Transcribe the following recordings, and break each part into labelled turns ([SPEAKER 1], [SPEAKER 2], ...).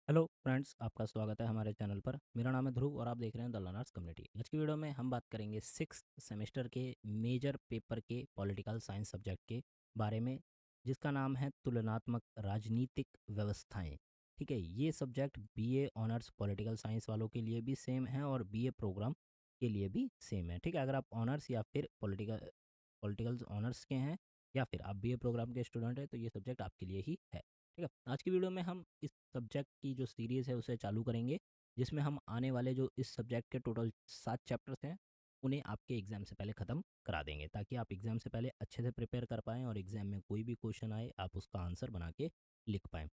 [SPEAKER 1] Hello friends, आपका स्वागत है हमारे चैनल पर। मेरा नाम है ध्रुव और आप देख रहे हैं द लर्नर्स कम्युनिटी। आज की वीडियो में हम बात करेंगे सिक्स सेमेस्टर के मेजर पेपर के पॉलिटिकल साइंस सब्जेक्ट के बारे में, जिसका नाम है तुलनात्मक राजनीतिक व्यवस्थाएं। ठीक है, ये subject BA honours political science वालों के लिए भी सेम है और बीए प्रोग्राम के लिए भी सेम है। ठीक है, अगर आप ऑनर्स या फिर पॉलिटिकल पॉलिटिकल ऑनर्स के हैं या फिर आप बीए प्रोग्राम के स्टूडेंट हैं तो ये सब्जेक्ट आपके लिए ही है। ठीक है, आज की वीडियो में हम इस सब्जेक्ट की जो सीरीज़ है उसे चालू करेंगे, जिसमें हम आने वाले जो इस सब्जेक्ट के टोटल 7 चैप्टर्स हैं उन्हें आपके एग्ज़ाम से पहले ख़त्म करा देंगे, ताकि आप एग्ज़ाम से पहले अच्छे से प्रिपेयर कर पाएँ और एग्ज़ाम में कोई भी क्वेश्चन आए आप उसका आंसर बना के लिख पाएँ।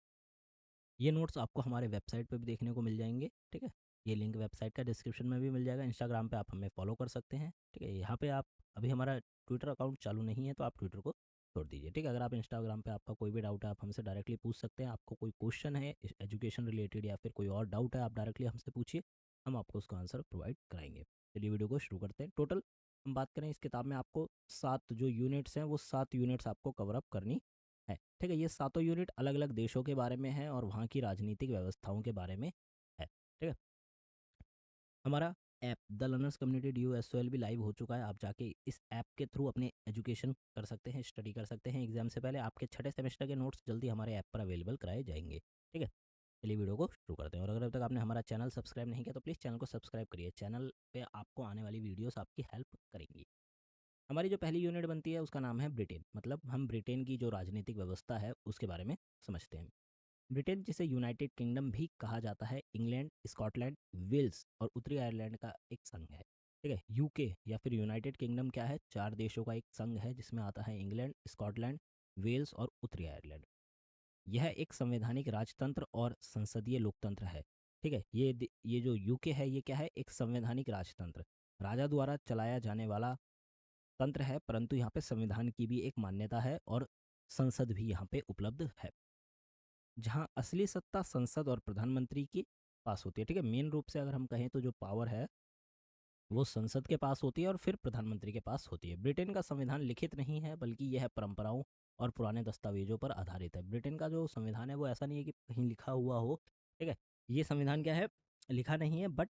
[SPEAKER 1] ये नोट्स आपको हमारे वेबसाइट पे भी देखने को मिल जाएंगे। ठीक है, ये लिंक वेबसाइट का डिस्क्रिप्शन में भी मिल जाएगा। इंस्टाग्राम पे आप हमें फॉलो कर सकते हैं। ठीक है, यहाँ पे आप अभी हमारा ट्विटर अकाउंट चालू नहीं है तो आप ट्विटर को छोड़ दीजिए। ठीक है, अगर आप इंस्टाग्राम पे आपका कोई भी डाउट है आप हमसे डायरेक्टली पूछ सकते हैं। आपको कोई क्वेश्चन है एजुकेशन रिलेटेड या फिर कोई और डाउट है आप डायरेक्टली हमसे पूछिए, हम आपको उसका आंसर प्रोवाइड कराएंगे। चलिए वीडियो को शुरू करते हैं। टोटल हम बात करें इस किताब में आपको 7 जो यूनिट्स हैं वो 7 यूनिट्स आपको कवर अप करनी है। ठीक है, ये सातों यूनिट अलग अलग देशों के बारे में है और वहाँ की राजनीतिक व्यवस्थाओं के बारे में है। ठीक है, हमारा app the learners community DUSOL भी लाइव हो चुका है। आप जाके इस ऐप के थ्रू अपने एजुकेशन कर सकते हैं, स्टडी कर सकते हैं। एग्जाम से पहले आपके छठे सेमेस्टर के नोट्स जल्दी हमारे ऐप पर अवेलेबल कराए जाएंगे। ठीक है, चलिए वीडियो को शुरू करते हैं। और अगर अब तक आपने हमारा चैनल सब्सक्राइब नहीं किया तो प्लीज़ चैनल को सब्सक्राइब करिए। चैनल पे आपको आने वाली वीडियोस आपकी हेल्प करेंगी। हमारी जो पहली यूनिट बनती है उसका नाम है ब्रिटेन, मतलब हम ब्रिटेन की जो राजनीतिक व्यवस्था है उसके बारे में समझते हैं। ब्रिटेन, जिसे यूनाइटेड किंगडम भी कहा जाता है, इंग्लैंड, स्कॉटलैंड, वेल्स और उत्तरी आयरलैंड का एक संघ है। ठीक है, यूके या फिर यूनाइटेड किंगडम क्या है? 4 देशों का एक संघ है जिसमें आता है इंग्लैंड, स्कॉटलैंड, वेल्स और उत्तरी आयरलैंड। यह एक संवैधानिक राजतंत्र और संसदीय लोकतंत्र है। ठीक है, ये जो यूके है ये क्या है? एक संवैधानिक राजतंत्र, राजा द्वारा चलाया जाने वाला तंत्र है, परंतु यहाँ पे संविधान की भी एक मान्यता है और संसद भी यहाँ पे उपलब्ध है, जहाँ असली सत्ता संसद और प्रधानमंत्री के पास होती है। ठीक है, मेन रूप से अगर हम कहें तो जो पावर है वो संसद के पास होती है और फिर प्रधानमंत्री के पास होती है। ब्रिटेन का संविधान लिखित नहीं है बल्कि यह परंपराओं और पुराने दस्तावेजों पर आधारित है। ब्रिटेन का जो संविधान है वो ऐसा नहीं है कि कहीं लिखा हुआ हो। ठीक है, ये संविधान क्या है? लिखा नहीं है, बट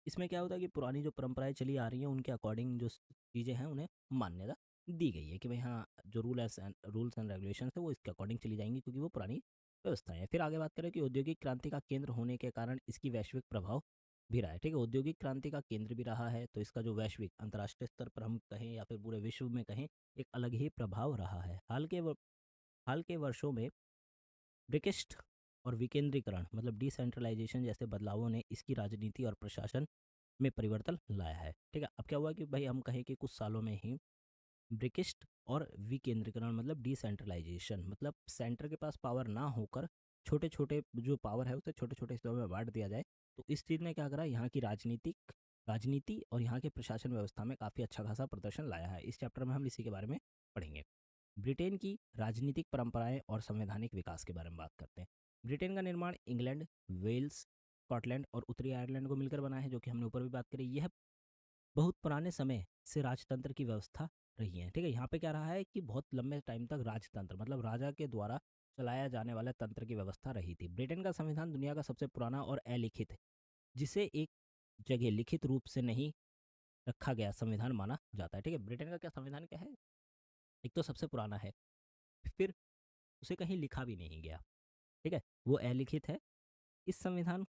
[SPEAKER 1] इसमें क्या होता है कि पुरानी जो परंपराएं चली आ रही हैं उनके अकॉर्डिंग जो चीज़ें हैं उन्हें मान्यता दी गई है कि भाई हाँ, जो रूल्स एंड रेगुलेशन है वो इसके अकॉर्डिंग चली जाएंगी क्योंकि वो पुरानी व्यवस्थाएं हैं। फिर आगे बात करें कि औद्योगिक क्रांति का केंद्र होने के कारण इसकी वैश्विक प्रभाव भी रहा है। ठीक है, औद्योगिक क्रांति का केंद्र भी रहा है तो इसका जो वैश्विक अंतर्राष्ट्रीय स्तर पर हम कहें या फिर पूरे विश्व में कहें, एक अलग ही प्रभाव रहा है। हाल के वर्षों में ब्रिटिश और विकेंद्रीकरण मतलब डिसेंट्रलाइजेशन जैसे बदलावों ने इसकी राजनीति और प्रशासन में परिवर्तन लाया है। ठीक है, अब क्या हुआ कि भाई हम कहें कि कुछ सालों में ही ब्रिटिश और विकेंद्रीकरण मतलब डिसेंट्रलाइजेशन, मतलब सेंटर के पास पावर ना होकर छोटे छोटे जो पावर है उसे छोटे छोटे हिस्सों में बांट दिया जाए। तो इस चीज़ ने क्या करा, यहाँ की राजनीति और यहाँ के प्रशासन व्यवस्था में काफ़ी अच्छा खासा प्रदर्शन लाया है। इस चैप्टर में हम इसी के बारे में पढ़ेंगे। ब्रिटेन की राजनीतिक परंपराएं और संवैधानिक विकास के बारे में बात करते हैं। ब्रिटेन का निर्माण इंग्लैंड, वेल्स, स्कॉटलैंड और उत्तरी आयरलैंड को मिलकर बना है, जो कि हमने ऊपर भी बात करी। यह बहुत पुराने समय से राजतंत्र की व्यवस्था रही है। ठीक है, यहाँ पे क्या रहा है कि बहुत लंबे टाइम तक राजतंत्र मतलब राजा के द्वारा चलाया जाने वाले तंत्र की व्यवस्था रही थी। ब्रिटेन का संविधान दुनिया का सबसे पुराना और अलिखित है, जिसे एक जगह लिखित रूप से नहीं रखा गया संविधान माना जाता है। ठीक है, ब्रिटेन का क्या संविधान क्या है? एक तो सबसे पुराना है, फिर उसे कहीं लिखा भी नहीं गया। ठीक है, वो अलिखित है। इस संविधान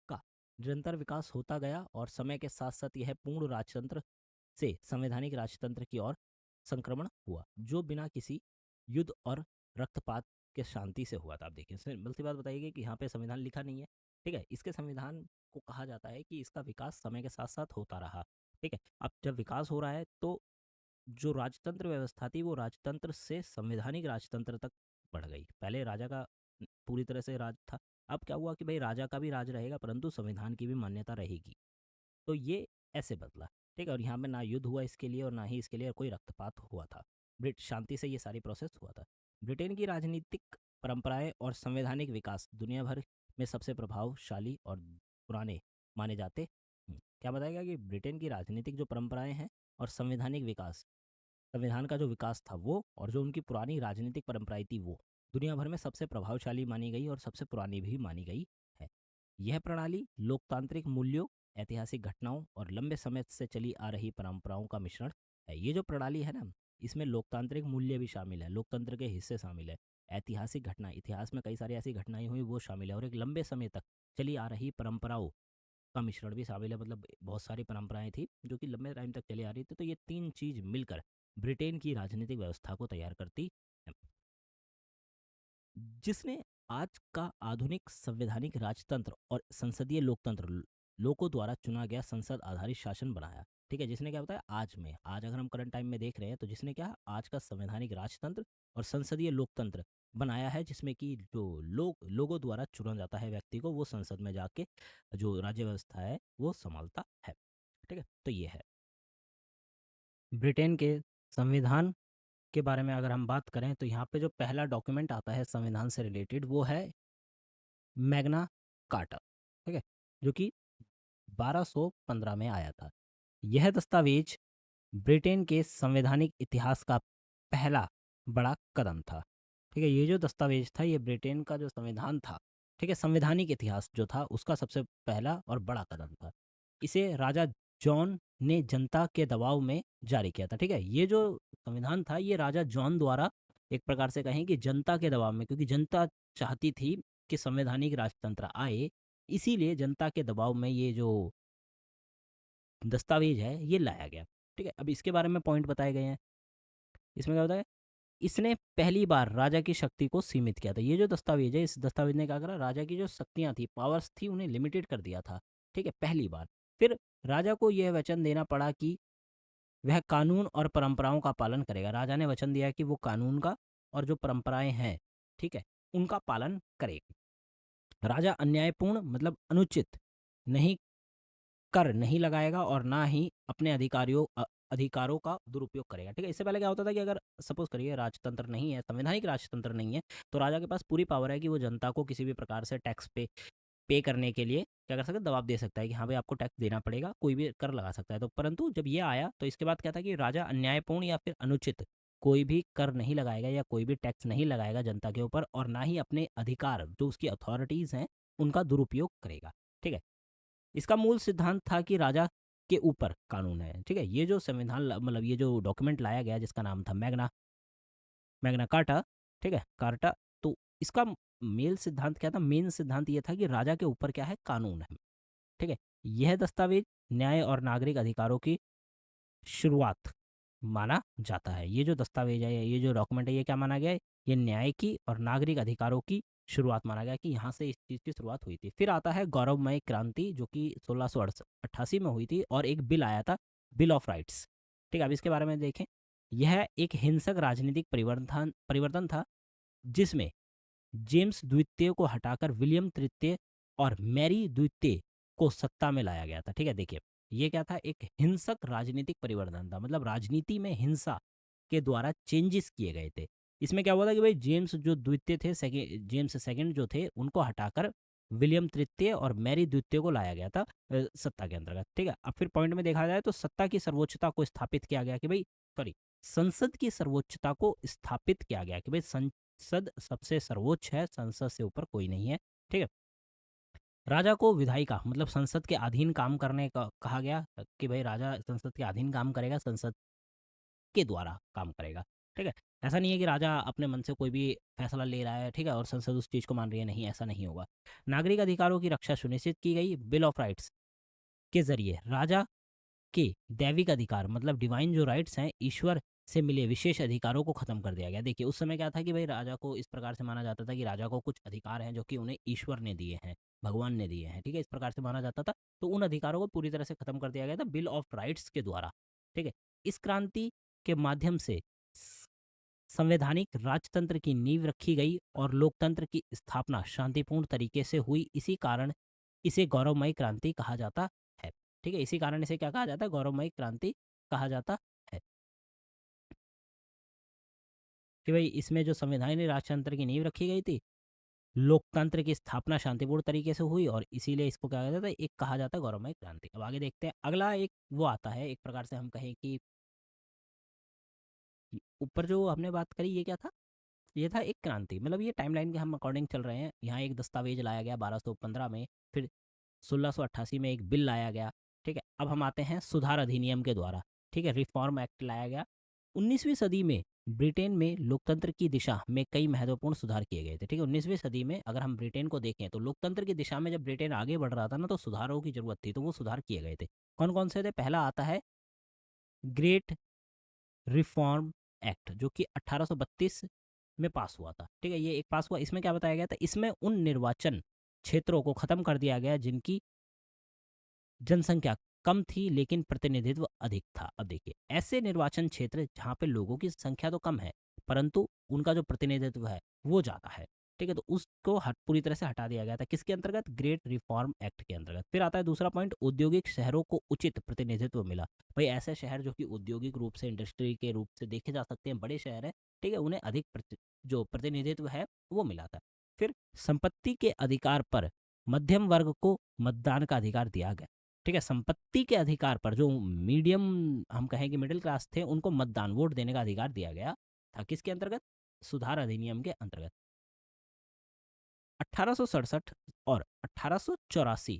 [SPEAKER 1] का निरंतर विकास होता गया और समय के साथ साथ यह पूर्ण राजतंत्र से संवैधानिक राजतंत्र की ओर संक्रमण हुआ, जो बिना किसी युद्ध और रक्तपात के शांति से हुआ था। आप देखिए, सिंपल सी बात बताइए कि यहाँ पे संविधान लिखा नहीं है। ठीक है, इसके संविधान को कहा जाता है कि इसका विकास समय के साथ साथ होता रहा। ठीक है, अब जब विकास हो रहा है तो जो राजतंत्र व्यवस्था थी वो राजतंत्र से संवैधानिक राजतंत्र तक बढ़ गई। पहले राजा का पूरी तरह से राज था, अब क्या हुआ कि भाई राजा का भी राज रहेगा परंतु संविधान की भी मान्यता रहेगी। तो ये ऐसे बदला। ठीक है, और यहाँ पे ना युद्ध हुआ इसके लिए और ना ही इसके लिए कोई रक्तपात हुआ था। ब्रिट शांति से ये सारी प्रोसेस हुआ था। ब्रिटेन की राजनीतिक परंपराएं और संवैधानिक विकास दुनिया भर में सबसे प्रभावशाली और पुराने माने जाते क्या बताएगा कि ब्रिटेन की राजनीतिक जो परंपराएं हैं और संवैधानिक विकास, संविधान का जो विकास था वो और जो उनकी पुरानी राजनीतिक परंपराएं थी वो दुनिया भर में सबसे प्रभावशाली मानी गई और सबसे पुरानी भी मानी गई यह प्रणाली लोकतांत्रिक मूल्यों, ऐतिहासिक घटनाओं और लंबे समय से चली आ रही परंपराओं का मिश्रण है। ये जो प्रणाली है ना, इसमें लोकतांत्रिक मूल्य भी शामिल है, लोकतंत्र के हिस्से शामिल है, ऐतिहासिक घटना, इतिहास में कई सारी ऐसी घटनाएं हुई वो शामिल है, और एक लंबे समय तक चली आ रही परंपराओं का मिश्रण भी शामिल है। मतलब बहुत सारी परंपराएं थी जो कि लंबे टाइम तक चली आ रही थी। तो ये तीन चीज मिलकर ब्रिटेन की राजनीतिक व्यवस्था को तैयार करती है, जिसने आज का आधुनिक संवैधानिक राजतंत्र और संसदीय लोकतंत्र, लोगों द्वारा चुना गया संसद आधारित शासन बनाया। ठीक है, जिसने क्या बताया आज में, आज अगर हम करंट टाइम में देख रहे हैं तो जिसने क्या आज का संवैधानिक राजतंत्र और संसदीय लोकतंत्र बनाया है, जिसमें कि जो लोगों द्वारा चुना जाता है व्यक्ति को, वो संसद में जाके जो राज्य व्यवस्था है वो संभालता है। ठीक है, तो ये है ब्रिटेन के संविधान के बारे में। अगर हम बात करें तो यहाँ पे जो पहला डॉक्यूमेंट आता है संविधान से रिलेटेड वो है मैग्ना कार्टा। ठीक है, जो कि 1215 में आया था। यह दस्तावेज ब्रिटेन के संवैधानिक इतिहास का पहला बड़ा कदम था। ठीक है, ये जो दस्तावेज था ये ब्रिटेन का जो संविधान था, ठीक है, संवैधानिक इतिहास जो था उसका सबसे पहला और बड़ा कदम था। इसे राजा जॉन ने जनता के दबाव में जारी किया था। ठीक है, ये जो संविधान था ये राजा जॉन द्वारा एक प्रकार से कहें कि जनता के दबाव में, क्योंकि जनता चाहती थी कि संवैधानिक राजतंत्र आए, इसीलिए जनता के दबाव में ये जो दस्तावेज है ये लाया गया। ठीक है, अब इसके बारे में पॉइंट बताए गए हैं। इसमें क्या होता है, इसने पहली बार राजा की शक्ति को सीमित किया था। ये जो दस्तावेज है, इस दस्तावेज ने क्या करा, राजा की जो शक्तियां थी, पावर्स थी, उन्हें लिमिटेड कर दिया था। ठीक है, पहली बार। फिर राजा को यह वचन देना पड़ा कि वह कानून और परंपराओं का पालन करेगा। राजा ने वचन दिया कि वो कानून का और जो परंपराएं हैं, ठीक है, उनका पालन करेगा। राजा अन्यायपूर्ण मतलब अनुचित नहीं कर नहीं लगाएगा और ना ही अपने अधिकारों का दुरुपयोग करेगा। ठीक है, इससे पहले क्या होता था कि अगर सपोज करिए राजतंत्र नहीं है, संवैधानिक राजतंत्र नहीं है, तो राजा के पास पूरी पावर है कि वो जनता को किसी भी प्रकार से टैक्स पे करने के लिए क्या कर सकता है, दबाव दे सकता है कि हाँ भाई आपको टैक्स देना पड़ेगा, कोई भी कर लगा सकता है। तो परंतु जब ये आया तो इसके बाद क्या था कि राजा अन्यायपूर्ण या फिर अनुचित कोई भी कर नहीं लगाएगा या कोई भी टैक्स नहीं लगाएगा जनता के ऊपर, और ना ही अपने अधिकार जो उसकी अथॉरिटीज़ हैं उनका दुरुपयोग करेगा। ठीक है, इसका मूल सिद्धांत था कि राजा के ऊपर कानून है। ठीक है, ये जो संविधान मतलब ये जो डॉक्यूमेंट लाया गया जिसका नाम था मैग्ना मैग्ना कार्टा, ठीक है, कार्टा, तो इसका मेल सिद्धांत क्या था, मेन सिद्धांत ये था कि राजा के ऊपर क्या है, कानून है। ठीक है, यह दस्तावेज न्याय और नागरिक अधिकारों की शुरुआत माना जाता है। ये जो दस्तावेज है, ये जो डॉक्यूमेंट है, ये क्या माना गया है, ये न्याय की और नागरिक अधिकारों की शुरुआत माना गया कि यहाँ से इस चीज़ की शुरुआत हुई थी। फिर आता है गौरवमय क्रांति जो कि 1688 में हुई थी, और एक बिल आया था, बिल ऑफ राइट्स। ठीक है, अब इसके बारे में देखें। यह एक हिंसक राजनीतिक परिवर्तन परिवर्तन था जिसमें जेम्स द्वितीय को हटाकर विलियम तृतीय और मैरी द्वितीय को सत्ता में लाया गया था। ठीक है, देखिए ये क्या था, एक हिंसक राजनीतिक परिवर्तन था, मतलब राजनीति में हिंसा के द्वारा चेंजेस किए गए थे। इसमें क्या हुआ था कि भाई जेम्स जो द्वितीय थे, जेम्स सेकंड जो थे, उनको हटाकर विलियम तृतीय और मैरी द्वितीय को लाया गया था सत्ता के अंतर्गत। ठीक है, अब फिर पॉइंट में देखा जाए तो सत्ता की सर्वोच्चता को स्थापित किया गया कि भाई, सॉरी, संसद की सर्वोच्चता को स्थापित किया गया कि भाई संसद सबसे सर्वोच्च है, संसद से ऊपर कोई नहीं है। ठीक है, राजा को विधायिका मतलब संसद के अधीन काम करने का कहा गया कि भाई राजा संसद के अधीन काम करेगा, संसद के द्वारा काम करेगा। ठीक है, ऐसा नहीं है कि राजा अपने मन से कोई भी फैसला ले रहा है, ठीक है, और संसद उस चीज़ को मान रही है, नहीं, ऐसा नहीं होगा। नागरिक अधिकारों की रक्षा सुनिश्चित की गई। बिल ऑफ राइट्स के जरिए राजा के दैविक अधिकार मतलब डिवाइन जो राइट्स हैं, ईश्वर से मिले विशेष अधिकारों को खत्म कर दिया गया। देखिए उस समय क्या था कि भाई राजा को इस प्रकार से माना जाता था कि राजा को कुछ अधिकार हैं जो कि उन्हें ईश्वर ने दिए हैं, भगवान ने दिए हैं। ठीक है, इस प्रकार से माना जाता था, तो उन अधिकारों को पूरी तरह से खत्म कर दिया गया था बिल ऑफ राइट्स के द्वारा। ठीक है, इस क्रांति के माध्यम से संवैधानिक राजतंत्र की नींव रखी गई और लोकतंत्र की स्थापना शांतिपूर्ण तरीके से हुई। इसी कारण इसे गौरवमयी क्रांति कहा जाता है। ठीक है, इसी कारण इसे क्या कहा जाता है, गौरवमयी क्रांति कहा जाता है कि भाई इसमें जो संवैधानिक राजतंत्र की नींव रखी गई थी, लोकतंत्र की स्थापना शांतिपूर्ण तरीके से हुई, और इसीलिए इसको क्या कहा जाता है, एक कहा जाता है गौरवमयी क्रांति। अब आगे देखते हैं, अगला एक वो आता है, एक प्रकार से हम कहें कि ऊपर जो हमने बात करी ये क्या था, ये था एक क्रांति, मतलब ये टाइमलाइन के हम अकॉर्डिंग चल रहे हैं। यहाँ एक दस्तावेज लाया गया 1215 में, फिर 1688 में एक बिल लाया गया। ठीक है, अब हम आते हैं सुधार अधिनियम के द्वारा। ठीक है, रिफॉर्म एक्ट लाया गया। 19वीं सदी में ब्रिटेन में लोकतंत्र की दिशा में कई महत्वपूर्ण सुधार किए गए थे। ठीक है, 19वीं सदी में अगर हम ब्रिटेन को देखें तो लोकतंत्र की दिशा में जब ब्रिटेन आगे बढ़ रहा था ना, तो सुधारों की जरूरत थी, तो वो सुधार किए गए थे। कौन कौन से थे? पहला आता है ग्रेट रिफॉर्म एक्ट, जो कि 1832 में पास हुआ था। ठीक है, ये एक पास हुआ। इसमें क्या बताया गया था? इसमें उन निर्वाचन क्षेत्रों को खत्म कर दिया गया जिनकी जनसंख्या कम थी लेकिन प्रतिनिधित्व अधिक था। अब देखिए, ऐसे निर्वाचन क्षेत्र जहाँ पे लोगों की संख्या तो कम है परंतु उनका जो प्रतिनिधित्व है वो ज़्यादा है। ठीक है, तो उसको पूरी तरह से हटा दिया गया था। किसके अंतर्गत? ग्रेट रिफॉर्म एक्ट के अंतर्गत। फिर आता है दूसरा पॉइंट, औद्योगिक शहरों को उचित प्रतिनिधित्व मिला। भाई ऐसे शहर जो कि औद्योगिक रूप से, इंडस्ट्री के रूप से देखे जा सकते हैं, बड़े शहर हैं, ठीक है, उन्हें अधिक जो प्रतिनिधित्व है वो मिला था। फिर संपत्ति के अधिकार पर मध्यम वर्ग को मतदान का अधिकार दिया गया। ठीक है, संपत्ति के अधिकार पर जो मीडियम, हम कहें कि मिडिल क्लास थे, उनको मतदान, वोट देने का अधिकार दिया गया था। किसके अंतर्गत? सुधार अधिनियम के अंतर्गत। 1867 और 1884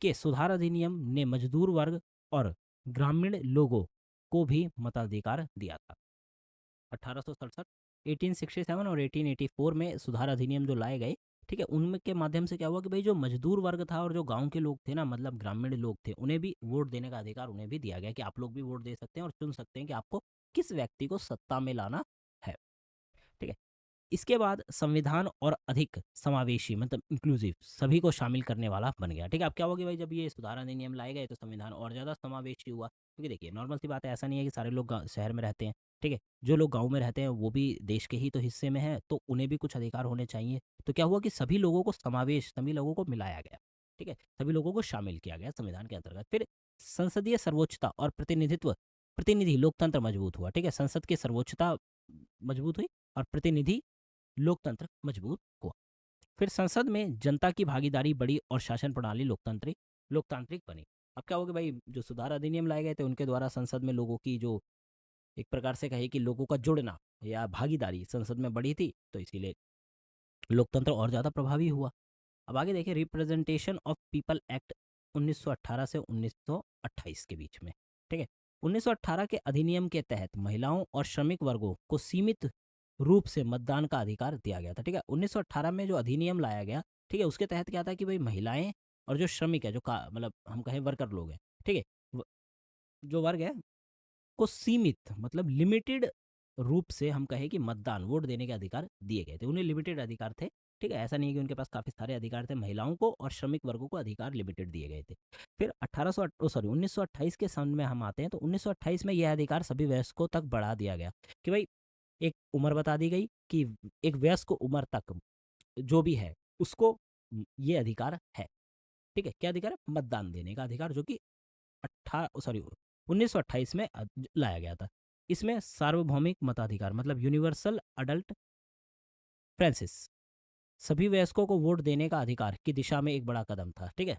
[SPEAKER 1] के सुधार अधिनियम ने मजदूर वर्ग और ग्रामीण लोगों को भी मताधिकार दिया था। 1867, 1867 और 1884 में सुधार अधिनियम जो लाए गए, ठीक है, उनके माध्यम से क्या हुआ कि भाई जो मजदूर वर्ग था और जो गांव के लोग थे ना, मतलब ग्रामीण लोग थे, उन्हें भी वोट देने का अधिकार उन्हें भी दिया गया कि आप लोग भी वोट दे सकते हैं और चुन सकते हैं कि आपको किस व्यक्ति को सत्ता में लाना है। ठीक है, इसके बाद संविधान और अधिक समावेशी, मतलब इंक्लूसिव, सभी को शामिल करने वाला बन गया। ठीक है, अब क्या होगा भाई, जब ये सुधार अधिनियम लाए गए तो संविधान और ज़्यादा समावेशी हुआ। क्योंकि देखिए, नॉर्मल सी बात है, ऐसा नहीं है कि सारे लोग शहर में रहते हैं। ठीक है, जो लोग गांव में रहते हैं वो भी देश के ही तो हिस्से में हैं, तो उन्हें भी कुछ अधिकार होने चाहिए। तो क्या हुआ कि सभी लोगों को समावेश, सभी लोगों को मिलाया गया। ठीक है, सभी लोगों को शामिल किया गया संविधान के अंतर्गत। फिर संसदीय सर्वोच्चता और प्रतिनिधित्व, प्रतिनिधि लोकतंत्र मजबूत हुआ। ठीक है, संसद की सर्वोच्चता मजबूत हुई और प्रतिनिधि लोकतंत्र मजबूत हुआ। फिर संसद में जनता की भागीदारी बढ़ी और शासन प्रणाली लोकतांत्रिक लोकतांत्रिक बनी। अब क्या होगा भाई, जो सुधार अधिनियम लाए गए थे उनके द्वारा संसद में लोगों की जो, एक प्रकार से कहे कि लोगों का जुड़ना या भागीदारी संसद में बढ़ी थी, तो इसीलिए लोकतंत्र और ज़्यादा प्रभावी हुआ। अब आगे देखिए, रिप्रेजेंटेशन ऑफ पीपल एक्ट 1918 से 1928 के बीच में। ठीक है, 1918 के अधिनियम के तहत महिलाओं और श्रमिक वर्गों को सीमित रूप से मतदान का अधिकार दिया गया था। ठीक है, 1918 में जो अधिनियम लाया गया, ठीक है, उसके तहत क्या था कि भाई महिलाएं और जो श्रमिक है, जो का मतलब हम कहें वर्कर लोग हैं, ठीक है, जो वर्ग है को सीमित, मतलब लिमिटेड रूप से हम कहें कि मतदान, वोट देने के अधिकार दिए गए थे। उन्हें लिमिटेड अधिकार थे। ठीक है, ऐसा नहीं है कि उनके पास काफ़ी सारे अधिकार थे। महिलाओं को और श्रमिक वर्गों को अधिकार लिमिटेड दिए गए थे। फिर 1928 के सन में हम आते हैं, तो 1928 में यह अधिकार सभी वयस्कों तक बढ़ा दिया गया कि भाई एक उम्र बता दी गई कि एक वयस्क उम्र तक जो भी है उसको ये अधिकार है। ठीक है, क्या अधिकार है? मतदान देने का अधिकार, जो कि 1928 में लाया गया था। इसमें सार्वभौमिक मताधिकार, मतलब यूनिवर्सल अडल्ट फ्रेंसिस, सभी वयस्कों को वोट देने का अधिकार की दिशा में एक बड़ा कदम था। ठीक है,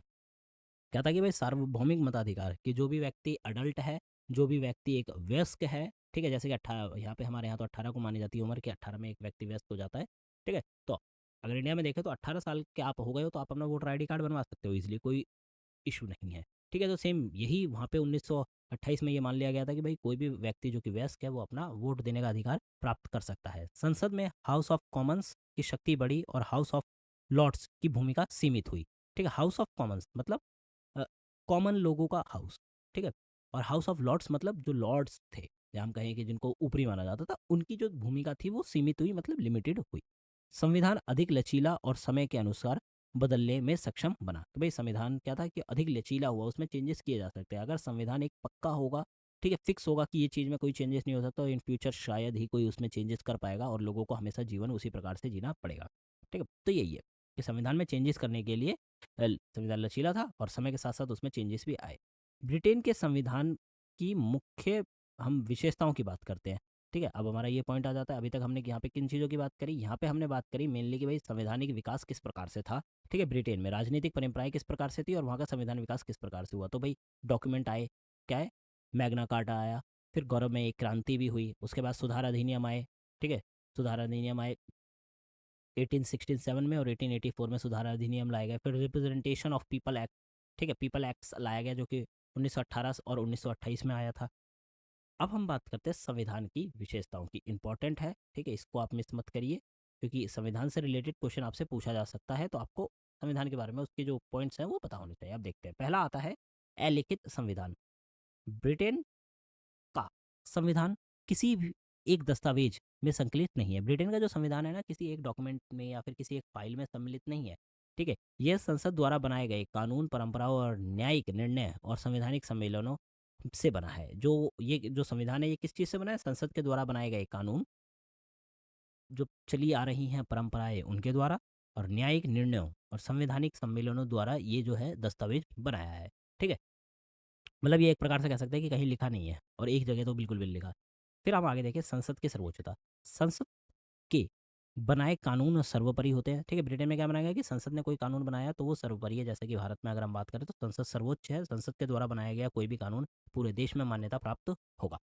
[SPEAKER 1] क्या था कि भाई सार्वभौमिक मताधिकार कि जो भी व्यक्ति अडल्ट है, जो भी व्यक्ति एक वयस्क है, ठीक है, जैसे कि 18, यहाँ पे हमारे यहाँ तो 18 को मानी जाती है उम्र, कि 18 में एक व्यक्ति व्यस्त हो जाता है। ठीक है, तो अगर इंडिया में देखें तो 18 साल के आप हो गए हो तो आप अपना वोटर आईडी कार्ड बनवा सकते हो इजीली, कोई इशू नहीं है। ठीक है, तो सेम यही वहाँ पे 1928 में ये मान लिया गया था कि भाई कोई भी व्यक्ति जो कि वयस्क है वो अपना वोट देने का अधिकार प्राप्त कर सकता है। संसद में हाउस ऑफ कॉमन्स की शक्ति बढ़ी और हाउस ऑफ लॉर्ड्स की भूमिका सीमित हुई। ठीक है, हाउस ऑफ कॉमन्स मतलब कॉमन लोगों का हाउस। ठीक है, और हाउस ऑफ लॉर्ड्स मतलब जो लॉर्ड्स थे, या हम कहें कि जिनको ऊपरी माना जाता था, उनकी जो भूमिका थी वो सीमित हुई, मतलब लिमिटेड हुई। संविधान अधिक लचीला और समय के अनुसार बदलने में सक्षम बना। तो भाई संविधान क्या था कि अधिक लचीला हुआ, उसमें चेंजेस किए जा सकते हैं। अगर संविधान एक पक्का होगा, ठीक है, फिक्स होगा कि ये चीज़ में कोई चेंजेस नहीं हो सकता, तो इन फ्यूचर शायद ही कोई उसमें चेंजेस कर पाएगा और लोगों को हमेशा जीवन उसी प्रकार से जीना पड़ेगा। ठीक है, तो यही है कि संविधान में चेंजेस करने के लिए संविधान लचीला था और समय के साथ साथ उसमें चेंजेस भी आए। ब्रिटेन के संविधान की मुख्य हम विशेषताओं की बात करते हैं। ठीक है, अब हमारा ये पॉइंट आ जाता है, अभी तक हमने यहाँ पे किन चीज़ों की बात करी? यहाँ पे हमने बात करी मेनली कि भाई संवैधानिक विकास किस प्रकार से था। ठीक है, ब्रिटेन में राजनीतिक परंपराएं किस प्रकार से थी और वहाँ का संविधान विकास किस प्रकार से हुआ। तो भाई डॉक्यूमेंट आए, क्या है, मैग्ना कार्टा आया, फिर गौरव में एक क्रांति भी हुई, उसके बाद सुधार अधिनियम आए। ठीक है, सुधार अधिनियम आए 1867 में, और 1884 में सुधार अधिनियम लाया गया। फिर रिप्रेजेंटेशन ऑफ पीपल एक्ट, ठीक है, पीपल एक्ट लाया गया जो कि 1918 और 1928 में आया था। अब हम बात करते हैं संविधान की विशेषताओं की। इंपॉर्टेंट है, ठीक है, इसको आप मिस मत करिए, क्योंकि संविधान से रिलेटेड क्वेश्चन आपसे पूछा जा सकता है, तो आपको संविधान के बारे में उसके जो पॉइंट्स हैं वो पता होने चाहिए। अब देखते हैं, पहला आता है अलिखित संविधान। ब्रिटेन का संविधान किसी भी एक दस्तावेज में संकलित नहीं है। ब्रिटेन का जो संविधान है ना, किसी एक डॉक्यूमेंट में या फिर किसी एक फाइल में सम्मिलित नहीं है, ठीक है। यह संसद द्वारा बनाए गए कानून, परंपराओं और न्यायिक निर्णय और संवैधानिक सम्मेलनों से बना है। जो ये जो संविधान है, ये किस चीज़ से बना है? संसद के द्वारा बनाए गए कानून, जो चली आ रही हैं परंपराएं, उनके द्वारा, और न्यायिक निर्णयों और संवैधानिक सम्मेलनों द्वारा ये जो है दस्तावेज बनाया है, ठीक है। मतलब ये एक प्रकार से कह सकते हैं कि कहीं लिखा नहीं है, और एक जगह तो बिल्कुल भी नहीं लिखा। फिर हम आगे देखें, संसद की सर्वोच्चता। संसद के बनाए कानून सर्वोपरि होते हैं, ठीक है। ब्रिटेन में क्या बनाया गया कि संसद ने कोई कानून बनाया तो वो सर्वोपरि है। जैसे कि भारत में अगर हम बात करें तो संसद सर्वोच्च है, संसद के द्वारा बनाया गया कोई भी कानून पूरे देश में मान्यता प्राप्त होगा।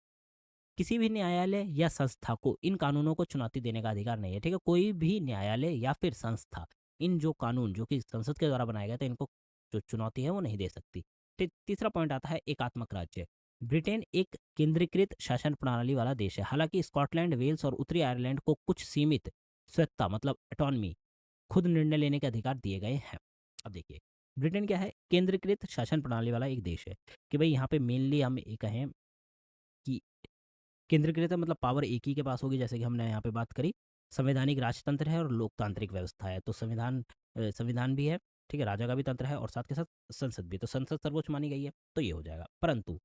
[SPEAKER 1] किसी भी न्यायालय या संस्था को इन कानूनों को चुनौती देने का अधिकार नहीं है, ठीक है। कोई भी न्यायालय या फिर संस्था इन जो कानून जो कि संसद के द्वारा बनाए गए थे, इनको जो चुनौती है वो नहीं दे सकती। तीसरा पॉइंट आता है एकात्मक राज्य। ब्रिटेन एक केंद्रीकृत शासन प्रणाली वाला देश है। हालांकि स्कॉटलैंड, वेल्स और उत्तरी आयरलैंड को कुछ सीमित स्वतंत्रता, मतलब ऑटोनॉमी, खुद निर्णय लेने के अधिकार दिए गए हैं। अब देखिए, ब्रिटेन क्या है? केंद्रीकृत शासन प्रणाली वाला एक देश है, कि भाई यहाँ पे मेनली हम ये कहें कि केंद्रीकृत मतलब पावर एक ही के पास होगी, जैसे कि हमने यहाँ पे बात करी। संवैधानिक राजतंत्र है और लोकतांत्रिक व्यवस्था है, तो संविधान भी है, ठीक है, राजा का भी तंत्र है, और साथ के साथ संसद भी, तो संसद सर्वोच्च मानी गई है, तो ये हो जाएगा। परंतु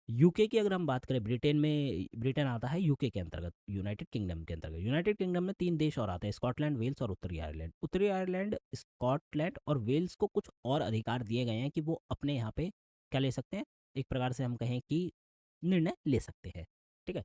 [SPEAKER 1] यूके की अगर हम बात करें, ब्रिटेन आता है यूके के अंतर्गत, यूनाइटेड किंगडम के अंतर्गत। यूनाइटेड किंगडम में 3 देश और आते हैं, स्कॉटलैंड, वेल्स और उत्तरी आयरलैंड। उत्तरी आयरलैंड, स्कॉटलैंड और वेल्स को कुछ और अधिकार दिए गए हैं कि वो अपने यहाँ पे क्या ले सकते हैं, एक प्रकार से हम कहें कि निर्णय ले सकते हैं, ठीक है।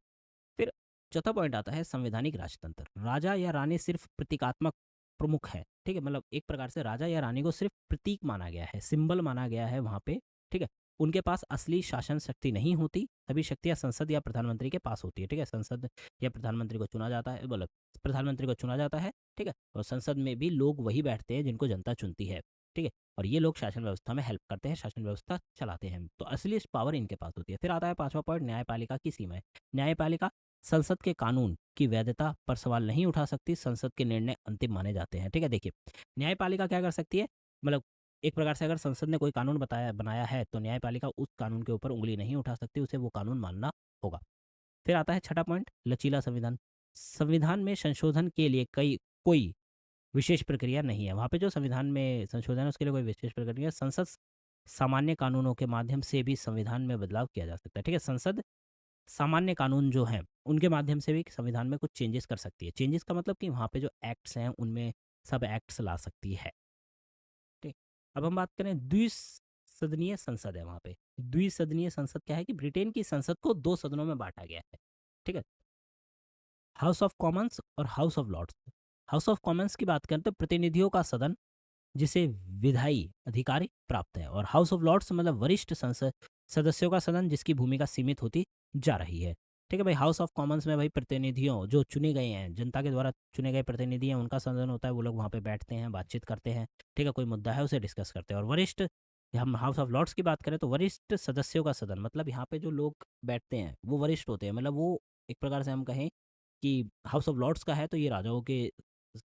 [SPEAKER 1] फिर चौथा पॉइंट आता है संवैधानिक राजतंत्र। राजा या रानी सिर्फ प्रतीकात्मक प्रमुख है, ठीक है, मतलब एक प्रकार से राजा या रानी को सिर्फ प्रतीक माना गया है, सिंबल माना गया है वहाँ पे, ठीक है। उनके पास असली शासन शक्ति नहीं होती। सभी शक्तियाँ संसद या प्रधानमंत्री के पास होती है, ठीक है। संसद या प्रधानमंत्री को चुना जाता है, बोलो, प्रधानमंत्री को चुना जाता है, ठीक है। और संसद में भी लोग वही बैठते हैं जिनको जनता चुनती है, ठीक है। और ये लोग शासन व्यवस्था में हेल्प करते हैं, शासन व्यवस्था चलाते हैं, तो असली पावर इनके पास होती है। फिर आता है पांचवा पॉइंट, न्यायपालिका की सीमाएं। न्यायपालिका संसद के कानून की वैधता पर सवाल नहीं उठा सकती, संसद के निर्णय अंतिम माने जाते हैं, ठीक है। देखिए, न्यायपालिका क्या कर सकती है, मतलब एक प्रकार से अगर संसद ने कोई कानून बनाया है तो न्यायपालिका उस कानून के ऊपर उंगली नहीं उठा सकती, उसे वो कानून मानना होगा। फिर आता है छठा पॉइंट, लचीला संविधान। संविधान में संशोधन के लिए कोई विशेष प्रक्रिया नहीं है। वहाँ पे जो संविधान में संशोधन है उसके लिए कोई विशेष प्रक्रिया नहीं है। संसद सामान्य कानूनों के माध्यम से भी संविधान में बदलाव किया जा सकता है, ठीक है। संसद सामान्य कानून जो हैं उनके माध्यम से भी संविधान में कुछ चेंजेस कर सकती है। चेंजेस का मतलब कि वहाँ पे जो एक्ट्स हैं उनमें सब एक्ट्स ला सकती है, ठीक। अब हम बात करें द्विसदनीय संसद है वहाँ पे। द्विसदनीय संसद क्या है कि ब्रिटेन की संसद को 2 सदनों में बांटा गया है, ठीक है, हाउस ऑफ कॉमन्स और House of Lords. House of Commons की बात करें तो प्रतिनिधियों का सदन, जिसे विधायी अधिकारी प्राप्त है, और हाउस ऑफ लॉर्ड्स मतलब वरिष्ठ संसद सदस्यों का सदन, जिसकी भूमिका सीमित होती जा रही है, ठीक है भाई। हाउस ऑफ कॉमन्स में भाई प्रतिनिधियों जो चुने गए हैं, जनता के द्वारा चुने गए प्रतिनिधि हैं, उनका सदन होता है, वो लोग वहाँ पे बैठते हैं, बातचीत करते हैं, ठीक है, कोई मुद्दा है उसे डिस्कस करते हैं। और वरिष्ठ, हम हाउस ऑफ लॉर्ड्स की बात करें तो वरिष्ठ सदस्यों का सदन, मतलब यहाँ पे जो लोग बैठते हैं वो वरिष्ठ होते हैं, मतलब वो एक प्रकार से हम कहें कि हाउस ऑफ लॉर्ड्स का है तो ये राजाओं के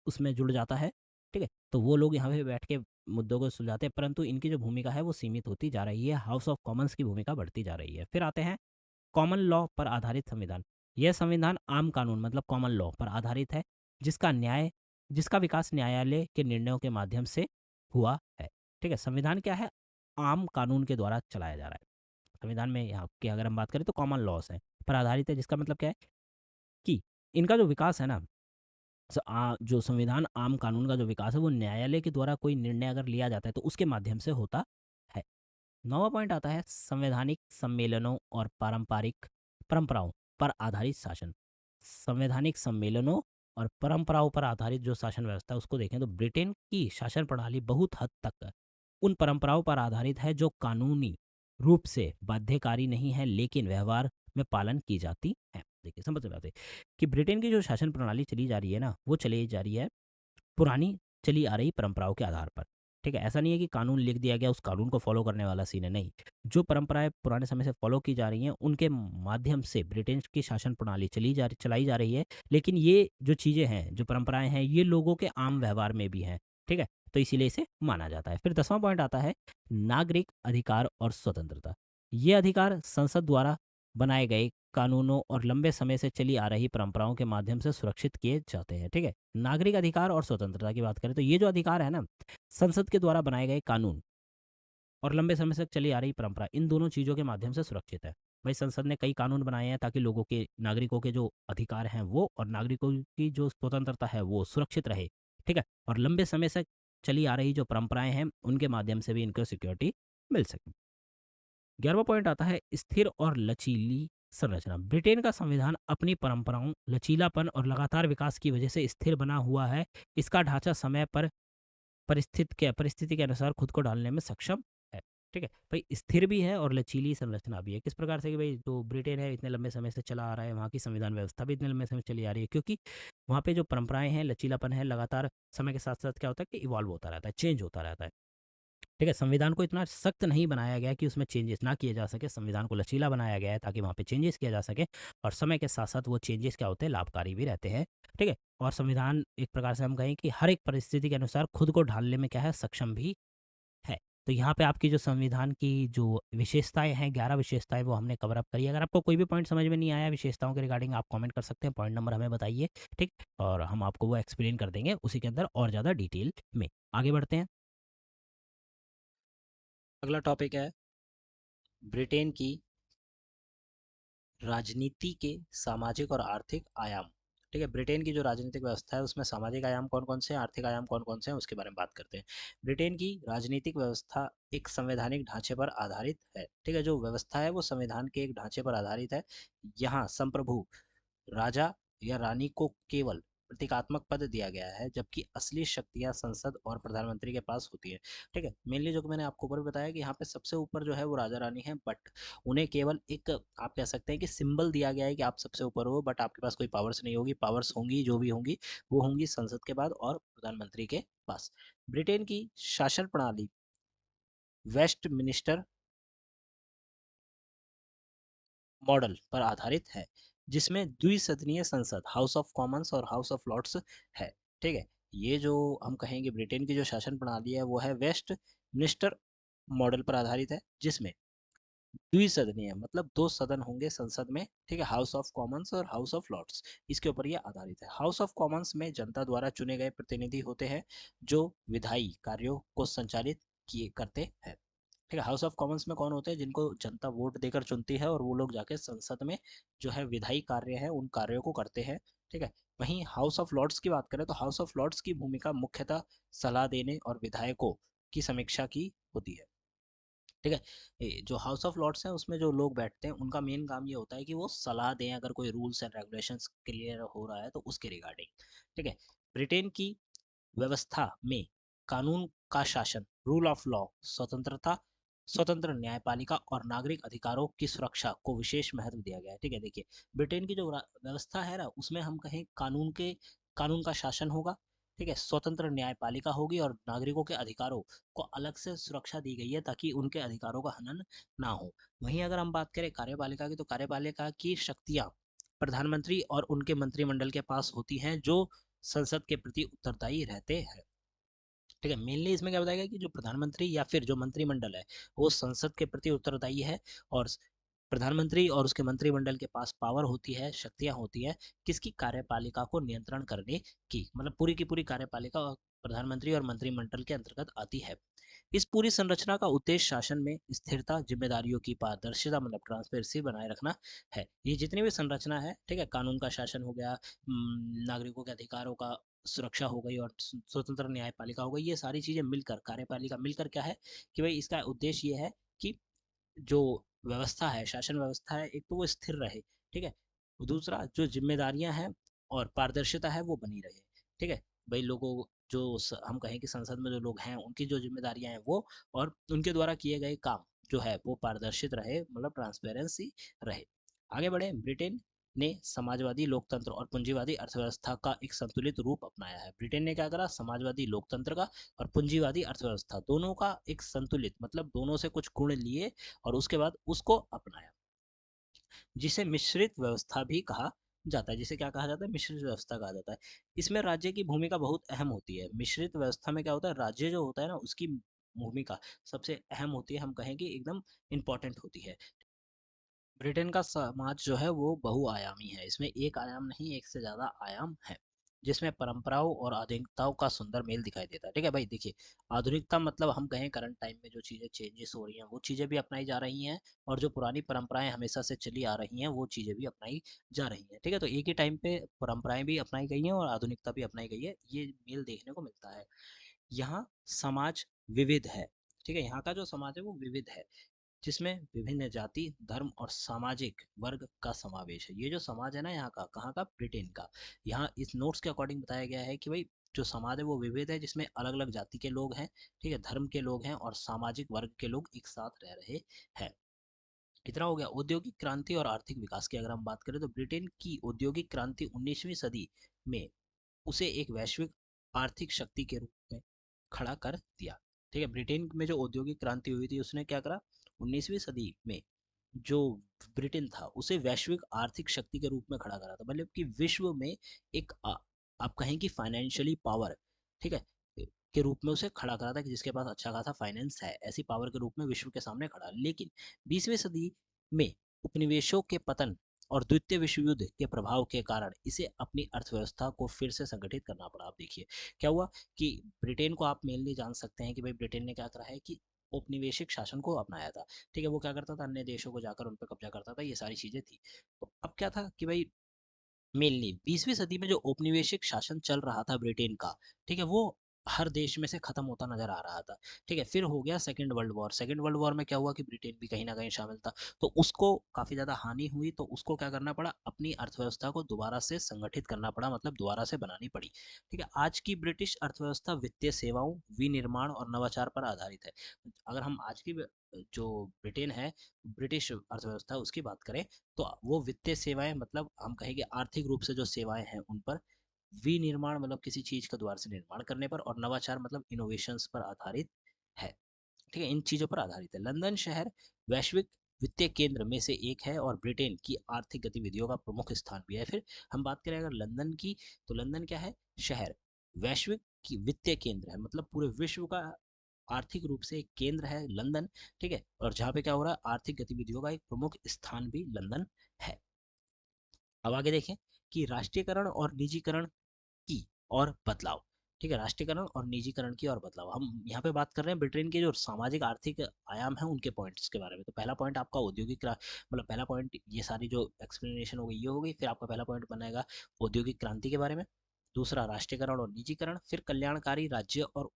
[SPEAKER 1] उसमें जुड़ जाता है, ठीक है। तो वो लोग यहाँ पे बैठ के मुद्दों को सुलझाते हैं, परंतु इनकी जो भूमिका है वो सीमित होती जा रही है, हाउस ऑफ कॉमन्स की भूमिका बढ़ती जा रही है। फिर आते हैं कॉमन लॉ पर आधारित संविधान। यह संविधान आम कानून मतलब कॉमन लॉ पर आधारित है, जिसका विकास न्यायालय के निर्णयों के माध्यम से हुआ है, ठीक है। संविधान क्या है? आम कानून के द्वारा चलाया जा रहा है। संविधान में यहाँ की अगर हम बात करें तो कॉमन लॉस है पर आधारित है, जिसका मतलब क्या है कि इनका जो विकास है ना, जो संविधान आम कानून का जो विकास है वो न्यायालय के द्वारा कोई निर्णय अगर लिया जाता है तो उसके माध्यम से होता है। 9वां पॉइंट आता है संवैधानिक सम्मेलनों और पारंपरिक परंपराओं पर आधारित शासन। संवैधानिक सम्मेलनों और परंपराओं पर आधारित जो शासन व्यवस्था है उसको देखें तो ब्रिटेन की शासन प्रणाली बहुत हद तक उन परंपराओं पर आधारित है जो कानूनी रूप से बाध्यकारी नहीं है लेकिन व्यवहार में पालन की जाती है। देखिए समझ में आते कि ब्रिटेन की जो शासन प्रणाली चली जा रही है ना, वो चली जा रही है पुरानी चली आ रही परंपराओं के आधार पर। ठीक है? ऐसा नहीं है कि कानून लिख दिया गया, उस कानून को फ़ॉलो करने वाला सीन है, नहीं। जो परंपराएँ पुराने समय से फ़ॉलो की जा रही हैं, उनके माध्यम से ब्रिटेन की शासन प्रणाली चलाई जा रही है। लेकिन ये जो चीज़ें हैं, जो परंपराएँ हैं, ये लोगों के आम व्यवहार में भी हैं। ठीक है? तो इसीलिए इसे माना जाता है। फिर 10वां पॉइंट आता है नागरिक अधिकार और स्वतंत्रता। ये अधिकार संसद द्वारा बनाए गए कानूनों और लंबे समय से चली आ रही परंपराओं के माध्यम से सुरक्षित किए जाते हैं। ठीक है? नागरिक अधिकार और स्वतंत्रता की बात करें तो ये जो अधिकार है ना, संसद के द्वारा बनाए गए कानून और लंबे समय से चली आ रही परंपरा, इन दोनों चीज़ों के माध्यम से सुरक्षित है। भाई संसद ने कई कानून बनाए हैं ताकि लोगों के नागरिकों के जो अधिकार हैं वो और नागरिकों की जो स्वतंत्रता है वो सुरक्षित रहे। ठीक है? और लंबे समय से चली आ रही जो परंपराएं हैं उनके माध्यम से भी इनको सिक्योरिटी मिल सके। 11वां पॉइंट आता है स्थिर और लचीली संरचना। ब्रिटेन का संविधान अपनी परंपराओं, लचीलापन और लगातार विकास की वजह से स्थिर बना हुआ है। इसका ढांचा समय पर परिस्थिति के अनुसार खुद को ढालने में सक्षम है। ठीक है? भाई स्थिर भी है और लचीली संरचना भी है। किस प्रकार से कि भाई जो ब्रिटेन है इतने लंबे समय से चला आ रहा है, वहाँ की संविधान व्यवस्था भी इतने लंबे समय से चली आ रही है क्योंकि वहाँ पे जो परंपराएँ हैं, लचीलापन है, लगातार समय के साथ-साथ क्या होता है कि इवॉल्व होता रहता है, चेंज होता रहता है। ठीक है? संविधान को इतना सख्त नहीं बनाया गया है कि उसमें चेंजेस ना किए जा सके, संविधान को लचीला बनाया गया है ताकि वहाँ पे चेंजेस किया जा सके और समय के साथ-साथ वो चेंजेस क्या होते हैं, लाभकारी भी रहते हैं। ठीक है? और संविधान एक प्रकार से हम कहें कि हर एक परिस्थिति के अनुसार खुद को ढालने में क्या है, सक्षम भी है। तो यहाँ पे आपकी जो संविधान की जो विशेषताएँ हैं, 11 विशेषताएँ वो हमने कवर अप करी है। अगर आपको कोई भी पॉइंट समझ में नहीं आया विशेषताओं के रिगार्डिंग आप कमेंट कर सकते हैं, पॉइंट नंबर हमें बताइए, ठीक? और हम आपको वो एक्सप्लेन कर देंगे उसी के अंदर और ज़्यादा डिटेल में। आगे बढ़ते हैं। अगला टॉपिक है ब्रिटेन की राजनीति के सामाजिक और आर्थिक आयाम। ठीक है? ब्रिटेन की जो राजनीतिक व्यवस्था है उसमें सामाजिक आयाम कौन-कौन से हैं, आर्थिक आयाम कौन-कौन से हैं उसके बारे में बात करते हैं। ब्रिटेन की राजनीतिक व्यवस्था एक संवैधानिक ढांचे पर आधारित है। ठीक है? जो व्यवस्था है वो संविधान के एक ढांचे पर आधारित है। यहाँ संप्रभु राजा या रानी को केवल प्रतीकात्मक पद दिया गया है जबकि असली शक्तियां संसद और प्रधानमंत्री के पास होती है। ठीक है? मेनली जो मैंने आपको ऊपर बताया कि यहाँ पे सबसे ऊपर जो है वो राजा रानी है, बट उन्हें केवल एक आप कह सकते हैं कि सिंबल दिया गया है कि आप सबसे ऊपर हो, बट आपके पास कोई पावर्स नहीं होगी। पावर्स होंगी जो भी होंगी वो होंगी संसद के बाद और प्रधानमंत्री के पास। ब्रिटेन की शासन प्रणाली वेस्ट मिनिस्टर मॉडल पर आधारित है जिसमें द्विसदनीय संसद हाउस ऑफ कॉमन्स और हाउस ऑफ लॉर्ड्स है। ठीक है? ये जो हम कहेंगे ब्रिटेन की जो शासन प्रणाली है वो है वेस्ट मिनिस्टर मॉडल पर आधारित है जिसमें द्विसदनीय मतलब दो सदन होंगे संसद में। ठीक है? हाउस ऑफ कॉमन्स और हाउस ऑफ लॉर्ड्स, इसके ऊपर ये आधारित है। हाउस ऑफ कॉमन्स में जनता द्वारा चुने गए प्रतिनिधि होते हैं जो विधायी कार्यों को संचालित किए करते हैं। ठीक है? हाउस ऑफ कॉमन्स में कौन होते हैं जिनको जनता वोट देकर चुनती है और वो लोग जाके संसद में जो है विधायी कार्य है उन कार्यों को करते हैं। ठीक है? वहीं हाउस ऑफ लॉर्ड्स की बात करें तो हाउस ऑफ लॉर्ड्स की भूमिका मुख्यतः सलाह देने और विधायकों की समीक्षा की होती है। ठीक है? जो हाउस ऑफ लॉर्ड्स है उसमें जो लोग बैठते हैं उनका मेन काम ये होता है कि वो सलाह दें अगर कोई रूल्स एंड रेगुलेशंस क्लियर हो रहा है तो उसके रिगार्डिंग। ठीक है? ब्रिटेन की व्यवस्था में कानून का शासन रूल ऑफ लॉ, स्वतंत्रता, स्वतंत्र न्यायपालिका और नागरिक अधिकारों की सुरक्षा को विशेष महत्व दिया गया है। ठीक है? देखिए ब्रिटेन की जो व्यवस्था है ना उसमें हम कहें कानून का शासन होगा। ठीक है? स्वतंत्र न्यायपालिका होगी और नागरिकों के अधिकारों को अलग से सुरक्षा दी गई है ताकि उनके अधिकारों का हनन ना हो। वहीं अगर हम बात करें कार्यपालिका की तो कार्यपालिका की शक्तियां प्रधानमंत्री और उनके मंत्रिमंडल के पास होती हैं जो संसद के प्रति उत्तरदायी रहते हैं। ठीक है? मेनली इसमें क्या बताया गया कि जो प्रधानमंत्री या फिर जो मंत्रिमंडल है वो संसद के प्रति उत्तरदायी है और प्रधानमंत्री और उसके मंत्रिमंडल के पास पावर होती है, शक्तियां होती है किसकी, कार्यपालिका को नियंत्रण करने की। मतलब पूरी की पूरी कार्यपालिका प्रधानमंत्री और मंत्रिमंडल के अंतर्गत आती है। इस पूरी संरचना का उद्देश्य शासन में स्थिरता, जिम्मेदारियों की पारदर्शिता मतलब ट्रांसपेरेंसी बनाए रखना है। ये जितनी भी संरचना है, ठीक है, कानून का शासन हो गया, नागरिकों के अधिकारों का सुरक्षा हो गई और स्वतंत्र न्यायपालिका हो गई, ये सारी चीजें मिलकर कार्यपालिका मिलकर क्या है कि भाई इसका उद्देश्य ये है कि जो व्यवस्था है, शासन व्यवस्था है, एक तो वो स्थिर रहे। ठीक है? दूसरा जो जिम्मेदारियां हैं और पारदर्शिता है वो बनी रहे। ठीक है? भाई लोगों जो हम कहें कि संसद में जो लोग हैं उनकी जो जिम्मेदारियां हैं वो और उनके द्वारा किए गए काम जो है वो पारदर्शित रहे मतलब ट्रांसपेरेंसी रहे। आगे बढ़े। ब्रिटेन ने समाजवादी लोकतंत्र और पूंजीवादी अर्थव्यवस्था का एक संतुलित रूप अपनाया है। ब्रिटेन ने क्या करा, समाजवादी लोकतंत्र का और पूंजीवादी अर्थव्यवस्था दोनों का एक संतुलित, मतलब दोनों से कुछ गुण लिए और उसके बाद उसको अपनाया, जिसे मिश्रित व्यवस्था भी कहा जाता है। जिसे क्या कहा जाता है, मिश्रित व्यवस्था कहा जाता है। इसमें राज्य की भूमिका बहुत अहम होती है। मिश्रित व्यवस्था में क्या होता है, राज्य जो होता है ना, उसकी भूमिका सबसे अहम होती है, हम कहें कि एकदम इंपॉर्टेंट होती है। ब्रिटेन का समाज जो है वो बहुआयामी है। इसमें एक आयाम नहीं, एक से ज्यादा आयाम है, जिसमें परंपराओं और आधुनिकताओं का सुंदर मेल दिखाई देता है। ठीक है भाई, देखिए, आधुनिकता मतलब हम कहें करंट टाइम में जो चीजें चेंजेस हो रही हैं वो चीजें भी अपनाई जा रही हैं, और जो पुरानी परंपराएं हमेशा से चली आ रही हैं वो चीजें भी अपनाई जा रही हैं। ठीक है, तो एक ही टाइम पे परंपराएं भी अपनाई गई हैं और आधुनिकता भी अपनाई गई है, ये मेल देखने को मिलता है। यहाँ समाज विविध है। ठीक है, यहाँ का जो समाज है वो विविध है, जिसमें विभिन्न जाति, धर्म और सामाजिक वर्ग का समावेश है। ये जो समाज है ना यहाँ का, कहाँ का, ब्रिटेन का, यहाँ इस नोट्स के अकॉर्डिंग बताया गया है कि भाई जो समाज है वो विविध है, जिसमें अलग अलग जाति के लोग हैं, ठीक है, धर्म के लोग हैं और सामाजिक वर्ग के लोग एक साथ रह रहे हैं। इतना हो गया औद्योगिक क्रांति और आर्थिक विकास की। अगर हम बात करें तो ब्रिटेन की औद्योगिक क्रांति 19वीं सदी में उसे एक वैश्विक आर्थिक शक्ति के रूप में खड़ा कर दिया। ठीक है, ब्रिटेन में जो औद्योगिक क्रांति हुई थी उसने क्या करा, 19वीं सदी में जो ब्रिटेन था उसे वैश्विक आर्थिक शक्ति के रूप में खड़ा करा था, मतलब कि विश्व में एक आप कहें कि फाइनेंशियली पावर, ठीक है, के रूप में उसे खड़ा करा था, कि जिसके पास अच्छा खासा फाइनेंस है, ऐसी पावर के रूप में विश्व के सामने खड़ा। लेकिन 20वीं सदी में उपनिवेशों के पतन और द्वितीय विश्व युद्ध के प्रभाव के कारण इसे अपनी अर्थव्यवस्था को फिर से संगठित करना पड़ा। आप देखिए क्या हुआ कि ब्रिटेन को आप मेनली जान सकते हैं कि भाई ब्रिटेन ने क्या करा है कि औपनिवेशिक शासन को अपनाया था। ठीक है, वो क्या करता था, अन्य देशों को जाकर उन पर कब्जा करता था, ये सारी चीजें थी। तो अब क्या था कि भाई मेनली 20वीं सदी में जो औपनिवेशिक शासन चल रहा था ब्रिटेन का, ठीक है, वो हर देश में से खत्म होता नजर आ रहा था। ठीक है, फिर हो गया second world war. Second world war में क्या हुआ कि ब्रिटेन भी कहीं ना कहीं शामिल था, तो उसको काफी ज्यादा हानि हुई, तो उसको क्या करना पड़ा, अपनी अर्थव्यवस्था को दोबारा से संगठित करना पड़ा, मतलब दोबारा से बनानी पड़ी। ठीक है, आज की ब्रिटिश अर्थव्यवस्था वित्तीय सेवाओं, विनिर्माण और नवाचार पर आधारित है। अगर हम आज की जो ब्रिटेन है, ब्रिटिश अर्थव्यवस्था उसकी बात करें, तो वो वित्तीय सेवाएं, मतलब हम कहेंगे आर्थिक रूप से जो सेवाएं हैं उन पर, विनिर्माण मतलब किसी चीज का दोबारा से निर्माण करने पर, और नवाचार मतलब इनोवेशंस पर आधारित है। ठीक है, इन चीजों पर आधारित है। लंदन शहर वैश्विक वित्तीय केंद्र में से एक है और ब्रिटेन की आर्थिक गतिविधियों का प्रमुख स्थान भी है। फिर हम बात करें अगर लंदन की, तो लंदन क्या है, शहर वैश्विक की वित्तीय केंद्र है, मतलब पूरे विश्व का आर्थिक रूप से एक केंद्र है लंदन। ठीक है, और जहाँ पे क्या हो रहा है, आर्थिक गतिविधियों का एक प्रमुख स्थान भी लंदन है। अब आगे देखें कि राष्ट्रीयकरण और निजीकरण की और बदलाव। ठीक है, राष्ट्रीयकरण और निजीकरण की और बदलाव, हम यहाँ पे बात कर रहे हैं ब्रिटेन के जो सामाजिक आर्थिक आयाम है उनके पॉइंट्स के बारे में। तो पहला पॉइंट आपका औद्योगिक मतलब पहला पॉइंट, ये सारी जो एक्सप्लेनेशन हो गई ये हो गई। फिर आपका पहला पॉइंट बनेगा औद्योगिक क्रांति के बारे में, दूसरा राष्ट्रीयकरण और निजीकरण, फिर कल्याणकारी राज्य और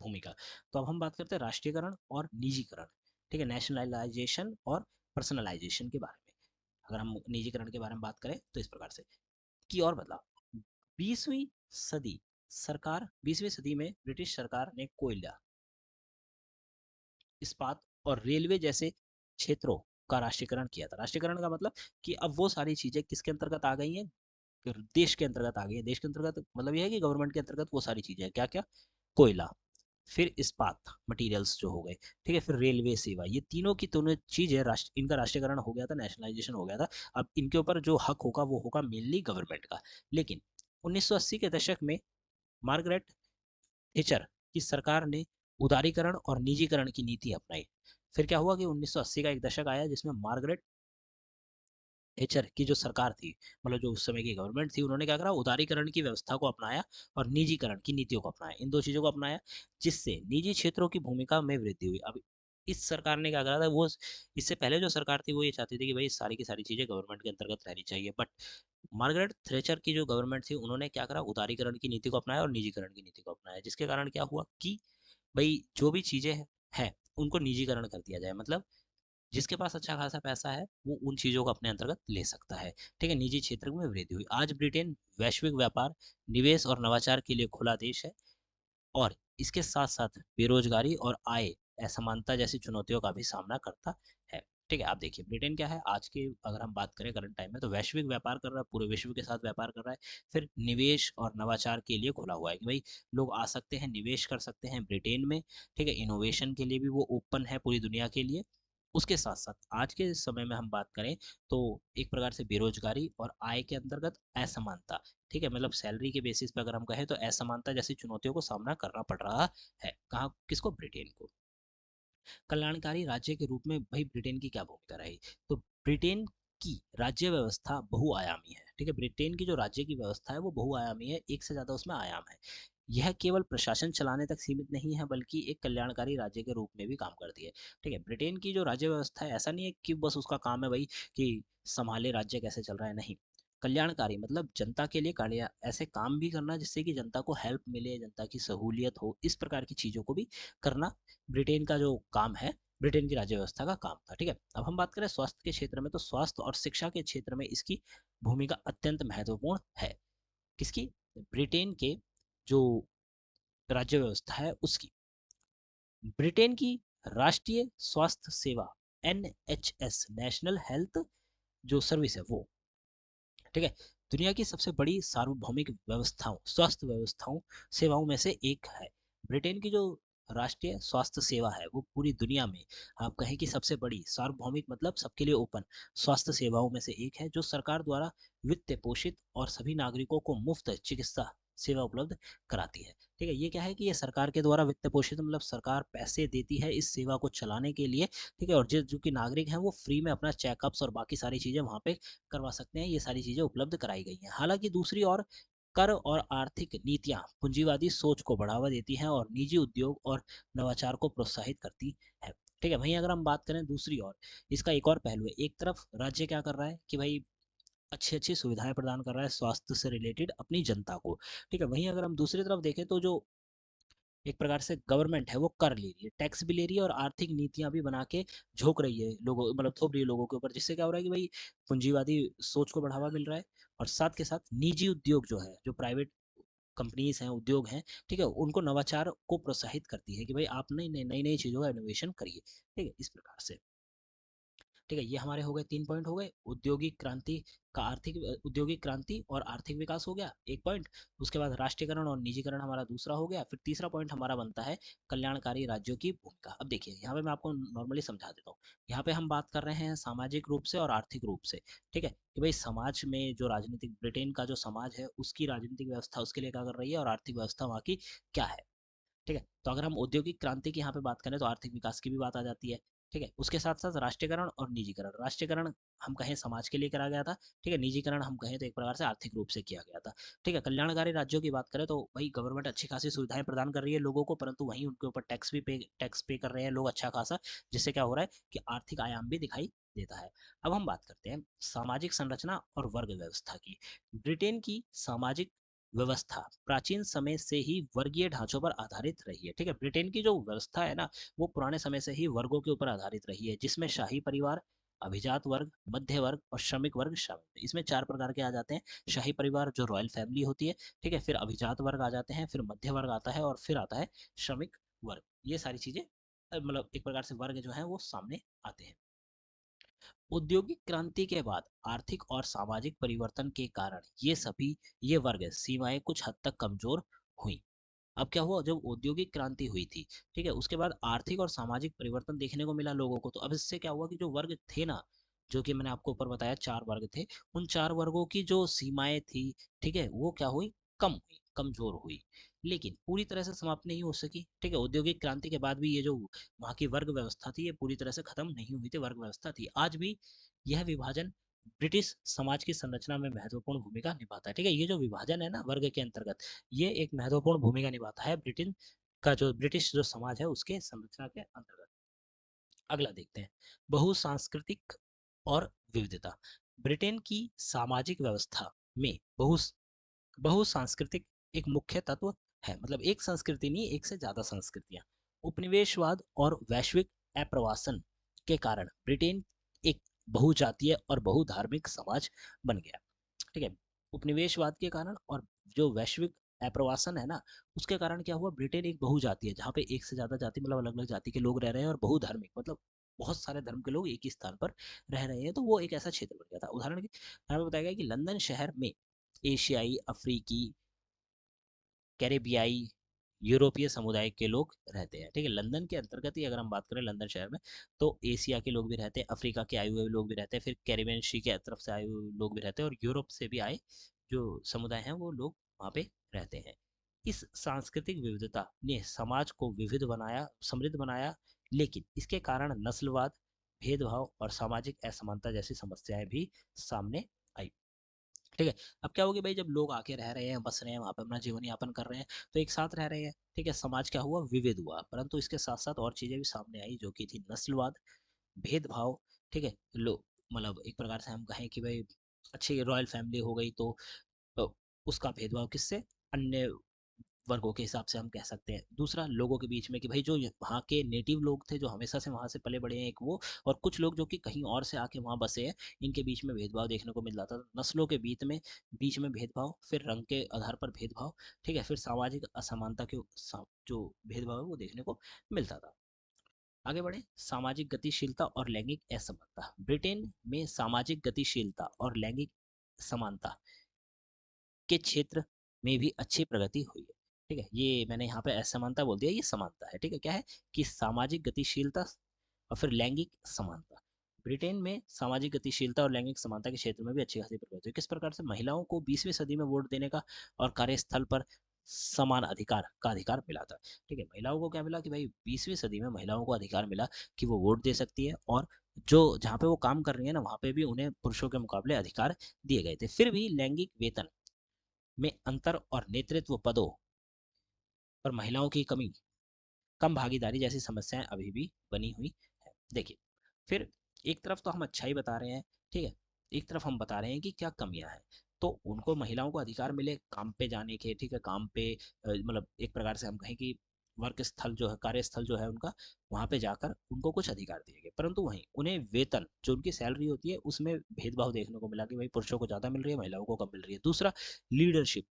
[SPEAKER 1] भूमिका। तो अब हम बात करते हैं राष्ट्रीयकरण और निजीकरण। ठीक है, नेशनलाइजेशन और पर्सनलाइजेशन के बारे में। अगर हम निजीकरण के बारे में बात करें तो इस प्रकार से की और बदलाव। 20वीं सदी सरकार, 20वीं सदी में ब्रिटिश सरकार ने कोयला, इस्पात और रेलवे जैसे क्षेत्रों का राष्ट्रीयकरण किया था। राष्ट्रीयकरण का मतलब कि अब वो सारी चीजें किसके अंतर्गत आ गई हैं, देश के अंतर्गत आ गई है। देश के अंतर्गत मतलब ये है कि गवर्नमेंट के अंतर्गत वो सारी चीजें, क्या क्या, कोयला, फिर इस्पात मटेरियल्स जो हो गए, ठीक है, फिर रेलवे सेवा, ये तीनों की दोनों चीजें राष्ट्र, इनका राष्ट्रीयकरण हो गया था, नेशनलाइजेशन हो गया था। अब इनके ऊपर जो हक होगा वो होगा मेनली गवर्नमेंट का। लेकिन 1980 के दशक में मार्गरेट थेचर की सरकार ने उदारीकरण और निजीकरण की नीति अपनाई। फिर क्या हुआ कि 1980 का एक दशक आया जिसमें मार्गरेट थेचर की जो सरकार थी, मतलब जो उस समय की गवर्नमेंट थी, उन्होंने क्या करा, उदारीकरण की व्यवस्था को अपनाया और निजीकरण की नीतियों को अपनाया, इन दो चीजों को अपनाया, जिससे निजी क्षेत्रों की भूमिका में वृद्धि हुई। अब इस सरकार ने क्या करा था, वो इससे पहले जो सरकार थी वो ये चाहती थी कि भाई सारी की सारी चीजें गवर्नमेंट के अंतर्गत रहनी चाहिए, बट मार्गरेट थ्रेचर की जो गवर्नमेंट थी उन्होंने क्या करा, उदारीकरण की नीति को अपनाया और निजीकरण की नीति को अपनाया, जिसके कारण क्या हुआ कि भाई जो भी चीजें हैं उनको निजीकरण कर दिया जाए, मतलब जिसके पास अच्छा खासा पैसा है वो उन चीजों को अपने अंतर्गत ले सकता है। ठीक है, निजी क्षेत्र में वृद्धि हुई। आज ब्रिटेन वैश्विक व्यापार, निवेश और नवाचार के लिए खुला देश है, और इसके साथ साथ बेरोजगारी और आय असमानता जैसी चुनौतियों का भी सामना करता है। ठीक है, आप देखिए ब्रिटेन क्या है आज के, अगर हम बात करें करंट टाइम में, तो वैश्विक व्यापार कर रहा है, पूरे विश्व के साथ व्यापार कर रहा है। फिर निवेश और नवाचार के लिए खुला हुआ है कि भाई लोग आ सकते हैं, निवेश कर सकते हैं ब्रिटेन में। ठीक है, इनोवेशन के लिए भी वो ओपन है पूरी दुनिया के लिए। उसके साथ साथ आज के समय में हम बात करें तो एक प्रकार से बेरोजगारी और आय के अंतर्गत असमानता, ठीक है, मतलब सैलरी के बेसिस पे अगर हम कहें तो असमानता जैसी चुनौतियों को सामना करना पड़ रहा है। कहाँ, किसको? ब्रिटेन को। कल्याणकारी राज्य के रूप में भाई ब्रिटेन की क्या भूमिका रही? तो ब्रिटेन की राज्य व्यवस्था बहुआयामी है। ठीक है, ब्रिटेन की जो राज्य की व्यवस्था है वो बहुआयामी है, एक से ज्यादा उसमें आयाम है। यह केवल प्रशासन चलाने तक सीमित नहीं है बल्कि एक कल्याणकारी राज्य के रूप में भी काम करती है। ठीक है, ब्रिटेन की जो राज्य व्यवस्था है, ऐसा नहीं है कि बस उसका काम है भाई कि संभाले राज्य कैसे चल रहा है, नहीं। कल्याणकारी मतलब जनता के लिए कार्य, ऐसे काम भी करना जिससे कि जनता को हेल्प मिले, जनता की सहूलियत हो, इस प्रकार की चीजों को भी करना ब्रिटेन का जो काम है, ब्रिटेन की राज्य व्यवस्था का काम था। ठीक है, अब हम बात करें स्वास्थ्य के क्षेत्र में, तो स्वास्थ्य और शिक्षा के क्षेत्र में इसकी भूमिका अत्यंत महत्वपूर्ण है। किसकी? ब्रिटेन के जो राज्य व्यवस्था है उसकी। ब्रिटेन की राष्ट्रीय स्वास्थ्य सेवा NHS, नेशनल हेल्थ जो सर्विस है वो, ठीक है, दुनिया की सबसे बड़ी सार्वभौमिक व्यवस्थाओं, स्वास्थ्य व्यवस्थाओं, सेवाओं में से एक है। ब्रिटेन की जो राष्ट्रीय स्वास्थ्य सेवा है वो पूरी दुनिया में, आप कहें कि सबसे बड़ी सार्वभौमिक मतलब सबके लिए ओपन स्वास्थ्य सेवाओं में से एक है, जो सरकार द्वारा वित्त पोषित और सभी नागरिकों को मुफ्त चिकित्सा सेवा उपलब्ध कराती है। ठीक है, ये क्या है कि ये सरकार के द्वारा वित्त पोषित, मतलब सरकार पैसे देती है इस सेवा को चलाने के लिए। ठीक है, और जो कि नागरिक हैं वो फ्री में अपना चेकअप्स और बाकी सारी चीजें वहाँ पे करवा सकते हैं। ये सारी चीजें उपलब्ध कराई गई हैं। हालांकि दूसरी ओर कर और आर्थिक नीतियां पूंजीवादी सोच को बढ़ावा देती हैं और निजी उद्योग और नवाचार को प्रोत्साहित करती है। ठीक है, वहीं अगर हम बात करें दूसरी ओर, इसका एक और पहलू है। एक तरफ राज्य क्या कर रहा है कि भाई अच्छी अच्छी सुविधाएं प्रदान कर रहा है स्वास्थ्य से रिलेटेड अपनी जनता को। ठीक है, वहीं अगर हम दूसरी तरफ देखें तो जो एक प्रकार से गवर्नमेंट है वो कर ले रही है, टैक्स भी ले रही है और आर्थिक नीतियां भी बना के झोंक रही है लोगों, मतलब थोप रही है लोगों के ऊपर, जिससे क्या हो रहा है कि भाई पूंजीवादी सोच को बढ़ावा मिल रहा है। और साथ के साथ निजी उद्योग जो है, जो प्राइवेट कंपनीज हैं, उद्योग हैं, ठीक है, उनको नवाचार को प्रोत्साहित करती है कि भाई आप नई नई नई नई चीजों का इनोवेशन करिए। ठीक है, इस प्रकार से। ठीक है, ये हमारे हो गए 3 पॉइंट हो गए। औद्योगिक क्रांति का आर्थिक, औद्योगिक क्रांति और आर्थिक विकास हो गया एक पॉइंट। उसके बाद राष्ट्रीयकरण और निजीकरण हमारा दूसरा हो गया। फिर तीसरा पॉइंट हमारा बनता है कल्याणकारी राज्यों की भूमिका। अब देखिए यहाँ पे मैं आपको नॉर्मली समझा देता हूँ। यहाँ पे हम बात कर रहे हैं सामाजिक रूप से और आर्थिक रूप से। ठीक है, कि भाई समाज में जो राजनीतिक, ब्रिटेन का जो समाज है उसकी राजनीतिक व्यवस्था उसके लिए क्या कर रही है, और आर्थिक व्यवस्था वहाँ की क्या है। ठीक है, तो अगर हम औद्योगिक क्रांति की यहाँ पे बात करें तो आर्थिक विकास की भी बात आ जाती है। ठीक है, उसके साथ साथ राष्ट्रीयकरण और निजीकरण, राष्ट्रीयकरण हम कहें समाज के लिए करा गया था। ठीक है, निजीकरण हम कहें तो एक प्रकार से आर्थिक रूप से किया गया था। ठीक है, कल्याणकारी राज्यों की बात करें तो भाई गवर्नमेंट अच्छी खासी सुविधाएं प्रदान कर रही है लोगों को, परंतु वहीं उनके ऊपर टैक्स पे कर रहे हैं लोग अच्छा खासा, जिससे क्या हो रहा है कि आर्थिक आयाम भी दिखाई देता है। अब हम बात करते हैं सामाजिक संरचना और वर्ग व्यवस्था की। ब्रिटेन की सामाजिक व्यवस्था प्राचीन समय से ही वर्गीय ढांचों पर आधारित रही है। ठीक है, ब्रिटेन की जो व्यवस्था है ना, वो पुराने समय से ही वर्गों के ऊपर आधारित रही है, जिसमें शाही परिवार, अभिजात वर्ग, मध्य वर्ग और श्रमिक वर्ग शामिल है। इसमें 4 प्रकार के आ जाते हैं। शाही परिवार जो रॉयल फैमिली होती है, ठीक है, फिर अभिजात वर्ग आ जाते हैं, फिर मध्य वर्ग आता है और फिर आता है श्रमिक वर्ग। ये सारी चीजें मतलब एक प्रकार से वर्ग जो है वो सामने आते हैं। औद्योगिक क्रांति के बाद आर्थिक और सामाजिक परिवर्तन के कारण ये वर्ग सीमाएं कुछ हद तक कमजोर हुई। अब क्या हुआ, जब औद्योगिक क्रांति हुई थी, ठीक है, उसके बाद आर्थिक और सामाजिक परिवर्तन देखने को मिला लोगों को। तो अब इससे क्या हुआ कि जो वर्ग थे ना, जो कि मैंने आपको ऊपर बताया 4 वर्ग थे, उन 4 वर्गों की जो सीमाएं थी, ठीक है, वो क्या हुई, कम हुई, कमजोर हुई। लेकिन पूरी तरह से समाप्त नहीं हो सकी। ठीक है, औद्योगिक क्रांति के बाद भी ये जो वहाँ की वर्ग व्यवस्था थी ये पूरी तरह से खत्म नहीं हुई थी, वर्ग व्यवस्था थी। आज भी यह विभाजन ब्रिटिश समाज की संरचना में महत्वपूर्ण भूमिका निभाता है। ठीक है, ये जो विभाजन है ना वर्ग के अंतर्गत, ये एक महत्वपूर्ण भूमिका निभाता है ब्रिटेन का, जो ब्रिटिश जो समाज है उसके संरचना के अंतर्गत। अगला देखते हैं, बहुसांस्कृतिक और विविधता। ब्रिटेन की सामाजिक व्यवस्था में बहुसांस्कृतिक एक मुख्य तत्व है, मतलब एक संस्कृति नहीं, एक से ज्यादा संस्कृतियां। उपनिवेशवाद और वैश्विक अप्रवासन के कारण ब्रिटेन एक बहुजातीय और बहुधार्मिक समाज बन गया। ठीक है, उपनिवेशवाद के कारण और जो वैश्विक अप्रवासन है ना, उसके कारण क्या हुआ, ब्रिटेन एक बहुजातीय है जहाँ पे एक से ज्यादा जाति, मतलब अलग अलग जाति के लोग रह रहे हैं, और बहुधार्मिक मतलब बहुत सारे धर्म के लोग एक ही स्थान पर रह रहे हैं, तो वो एक ऐसा क्षेत्र बन गया था। उदाहरण के यहाँ पे बताया गया कि लंदन शहर में एशियाई, अफ्रीकी, कैरेबियाई, यूरोपीय समुदाय के लोग रहते हैं। ठीक है, लंदन के अंतर्गत ही अगर हम बात करें लंदन शहर में, तो एशिया के लोग भी रहते हैं, अफ्रीका के आए हुए लोग भी रहते हैं, फिर कैरिबियन सी के तरफ से आए हुए लोग भी रहते हैं, और यूरोप से भी आए जो समुदाय हैं वो लोग वहाँ पे रहते हैं। इस सांस्कृतिक विविधता ने समाज को विविध बनाया, समृद्ध बनाया, लेकिन इसके कारण नस्लवाद, भेदभाव और सामाजिक असमानता जैसी समस्याएं भी सामने आई। ठीक है, अब क्या होगी भाई, जब लोग आके रह रहे हैं, बस रहे हैं वहाँ पे, अपना जीवन यापन कर रहे हैं, तो एक साथ रह रहे हैं। ठीक है, समाज क्या हुआ, विविध हुआ, परंतु इसके साथ साथ और चीजें भी सामने आई जो कि थी नस्लवाद, भेदभाव। ठीक है, लो मतलब एक प्रकार से हम कहें कि भाई अच्छी रॉयल फैमिली हो गई तो उसका भेदभाव किससे, अन्य वर्गों के हिसाब से हम कह सकते हैं। दूसरा, लोगों के बीच में कि भाई जो वहाँ के नेटिव लोग थे, जो हमेशा से वहाँ से पले बड़े हैं, एक वो, और कुछ लोग जो कि कहीं और से आके वहाँ बसे हैं, इनके बीच में भेदभाव देखने को मिल जाता था। नस्लों के बीच में भेदभाव, फिर रंग के आधार पर भेदभाव। ठीक है, फिर सामाजिक असमानता के जो भेदभाव है वो देखने को मिलता था। आगे बढ़े, सामाजिक गतिशीलता और लैंगिक असमानता। ब्रिटेन में सामाजिक गतिशीलता और लैंगिक समानता के क्षेत्र में भी अच्छी प्रगति हुई है। ठीक है, ये मैंने यहाँ पे असमानता बोल दिया, ये समानता है। ठीक है, क्या है कि सामाजिक गतिशीलता और फिर लैंगिक समानता। ब्रिटेन में सामाजिक गतिशीलता और लैंगिक समानता के क्षेत्र में भी अच्छी खासी प्रगति हुई। किस प्रकार से, महिलाओं को 20वीं सदी में वोट देने का और कार्यस्थल पर समान अधिकार का अधिकार मिला था। ठीक है, महिलाओं को क्या मिला कि भाई 20वीं सदी में महिलाओं को अधिकार मिला कि वो वोट दे सकती है, और जो जहाँ पे वो काम कर रही है ना, वहाँ पे भी उन्हें पुरुषों के मुकाबले अधिकार दिए गए थे। फिर भी लैंगिक वेतन में अंतर और नेतृत्व पदों पर महिलाओं की कमी, कम भागीदारी जैसी समस्याएं अभी भी बनी हुई है। देखिए, फिर एक तरफ तो हम अच्छा ही बता रहे हैं, ठीक है, एक तरफ हम बता रहे हैं कि क्या कमियां हैं। तो उनको, महिलाओं को अधिकार मिले काम पे जाने के, ठीक है, काम पे मतलब एक प्रकार से हम कहें कि वर्क स्थल जो है, कार्यस्थल जो है उनका, वहां पे जाकर उनको कुछ अधिकार दिए गए, परंतु वहीं उन्हें वेतन, जो उनकी सैलरी होती है, उसमें भेदभाव देखने को मिला कि भाई पुरुषों को ज्यादा मिल रही है, महिलाओं को कम मिल रही है। दूसरा, लीडरशिप,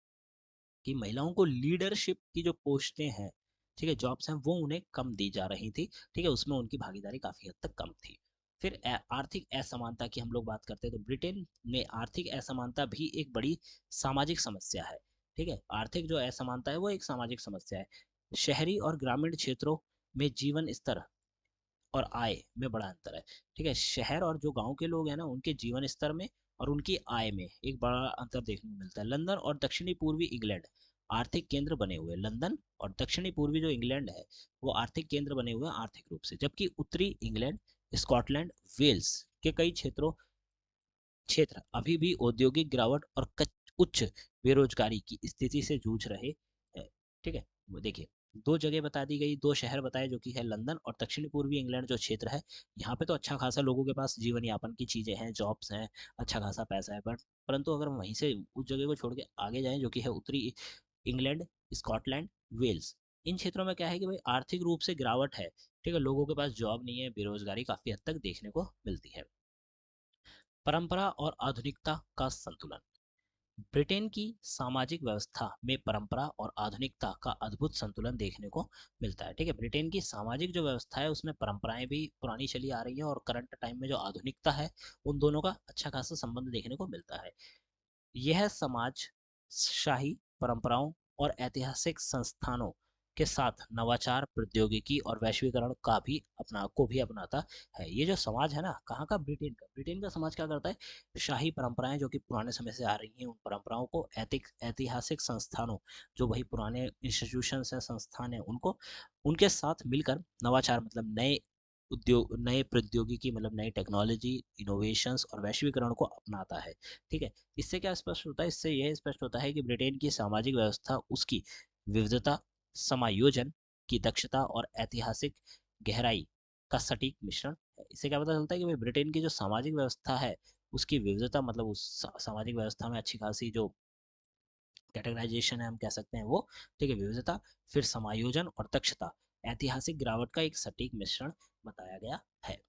[SPEAKER 1] कि महिलाओं को लीडरशिप की जो पोस्टें हैं, ठीक है, जॉब्स हैं, वो उन्हें कम दी जा रही थी। ठीक है, उसमें उनकी भागीदारी काफी हद तक कम थी। फिर आर्थिक असमानता की हम लोग बात करते हैं, तो ब्रिटेन में आर्थिक असमानता भी एक बड़ी सामाजिक समस्या है। ठीक है, आर्थिक जो असमानता है वो एक सामाजिक समस्या है। शहरी और ग्रामीण क्षेत्रों में जीवन स्तर और आय में बड़ा अंतर है। ठीक है, शहर और जो गांव के लोग हैं ना, उनके जीवन स्तर में और उनकी आय में एक बड़ा अंतर देखने को मिलता है। लंदन और दक्षिणी पूर्वी इंग्लैंड आर्थिक केंद्र बने हुए हैं। लंदन और दक्षिणी पूर्वी जो इंग्लैंड है, वो आर्थिक केंद्र बने हुए हैं आर्थिक रूप से, जबकि उत्तरी इंग्लैंड, स्कॉटलैंड, वेल्स के कई क्षेत्र अभी भी औद्योगिक गिरावट और उच्च बेरोजगारी की स्थिति से जूझ रहे हैं। ठीक है, वो देखिए, दो जगह बता दी गई, दो शहर बताए, जो कि है लंदन और दक्षिण पूर्वी इंग्लैंड जो क्षेत्र है। यहाँ पे तो अच्छा खासा लोगों के पास जीवन यापन की चीजें हैं, जॉब्स हैं, अच्छा खासा पैसा है, पर परंतु अगर हम वहीं से उस जगह को छोड़ के आगे जाएं, जो कि है उत्तरी इंग्लैंड, स्कॉटलैंड, वेल्स, इन क्षेत्रों में क्या है कि भाई आर्थिक रूप से गिरावट है। ठीक है, लोगों के पास जॉब नहीं है, बेरोजगारी काफी हद तक देखने को मिलती है। परंपरा और आधुनिकता का संतुलन। ब्रिटेन की सामाजिक व्यवस्था में परंपरा और आधुनिकता का अद्भुत संतुलन देखने को मिलता है। ठीक है, ब्रिटेन की सामाजिक जो व्यवस्था है उसमें परंपराएं भी पुरानी चली आ रही हैं, और करंट टाइम में जो आधुनिकता है, उन दोनों का अच्छा खासा संबंध देखने को मिलता है। यह समाज शाही परंपराओं और ऐतिहासिक संस्थानों के साथ नवाचार, प्रौद्योगिकी और वैश्वीकरण को भी अपनाता है। ये जो समाज है ना, कहाँ का, ब्रिटेन का समाज क्या करता है, शाही परंपराएं जो कि पुराने समय से आ रही हैं, उन परंपराओं को, ऐतिहासिक संस्थानों, जो वही पुराने इंस्टीट्यूशन है, संस्थान है, उनको, उनके साथ मिलकर नवाचार मतलब नए उद्योग, नए प्रौद्योगिकी मतलब नई टेक्नोलॉजी, इनोवेशंस और वैश्वीकरण को अपनाता है। ठीक है, इससे क्या स्पष्ट होता है, इससे यह स्पष्ट होता है कि ब्रिटेन की सामाजिक व्यवस्था उसकी विविधता, समायोजन की दक्षता और ऐतिहासिक गहराई का सटीक मिश्रण है। इससे क्या पता चलता है कि भाई ब्रिटेन की जो सामाजिक व्यवस्था है, उसकी विविधता मतलब उस सामाजिक व्यवस्था में अच्छी खासी जो कैटेगराइजेशन है हम कह सकते हैं वो, ठीक है, विविधता, फिर समायोजन और दक्षता, ऐतिहासिक गिरावट का एक सटीक मिश्रण बताया गया है।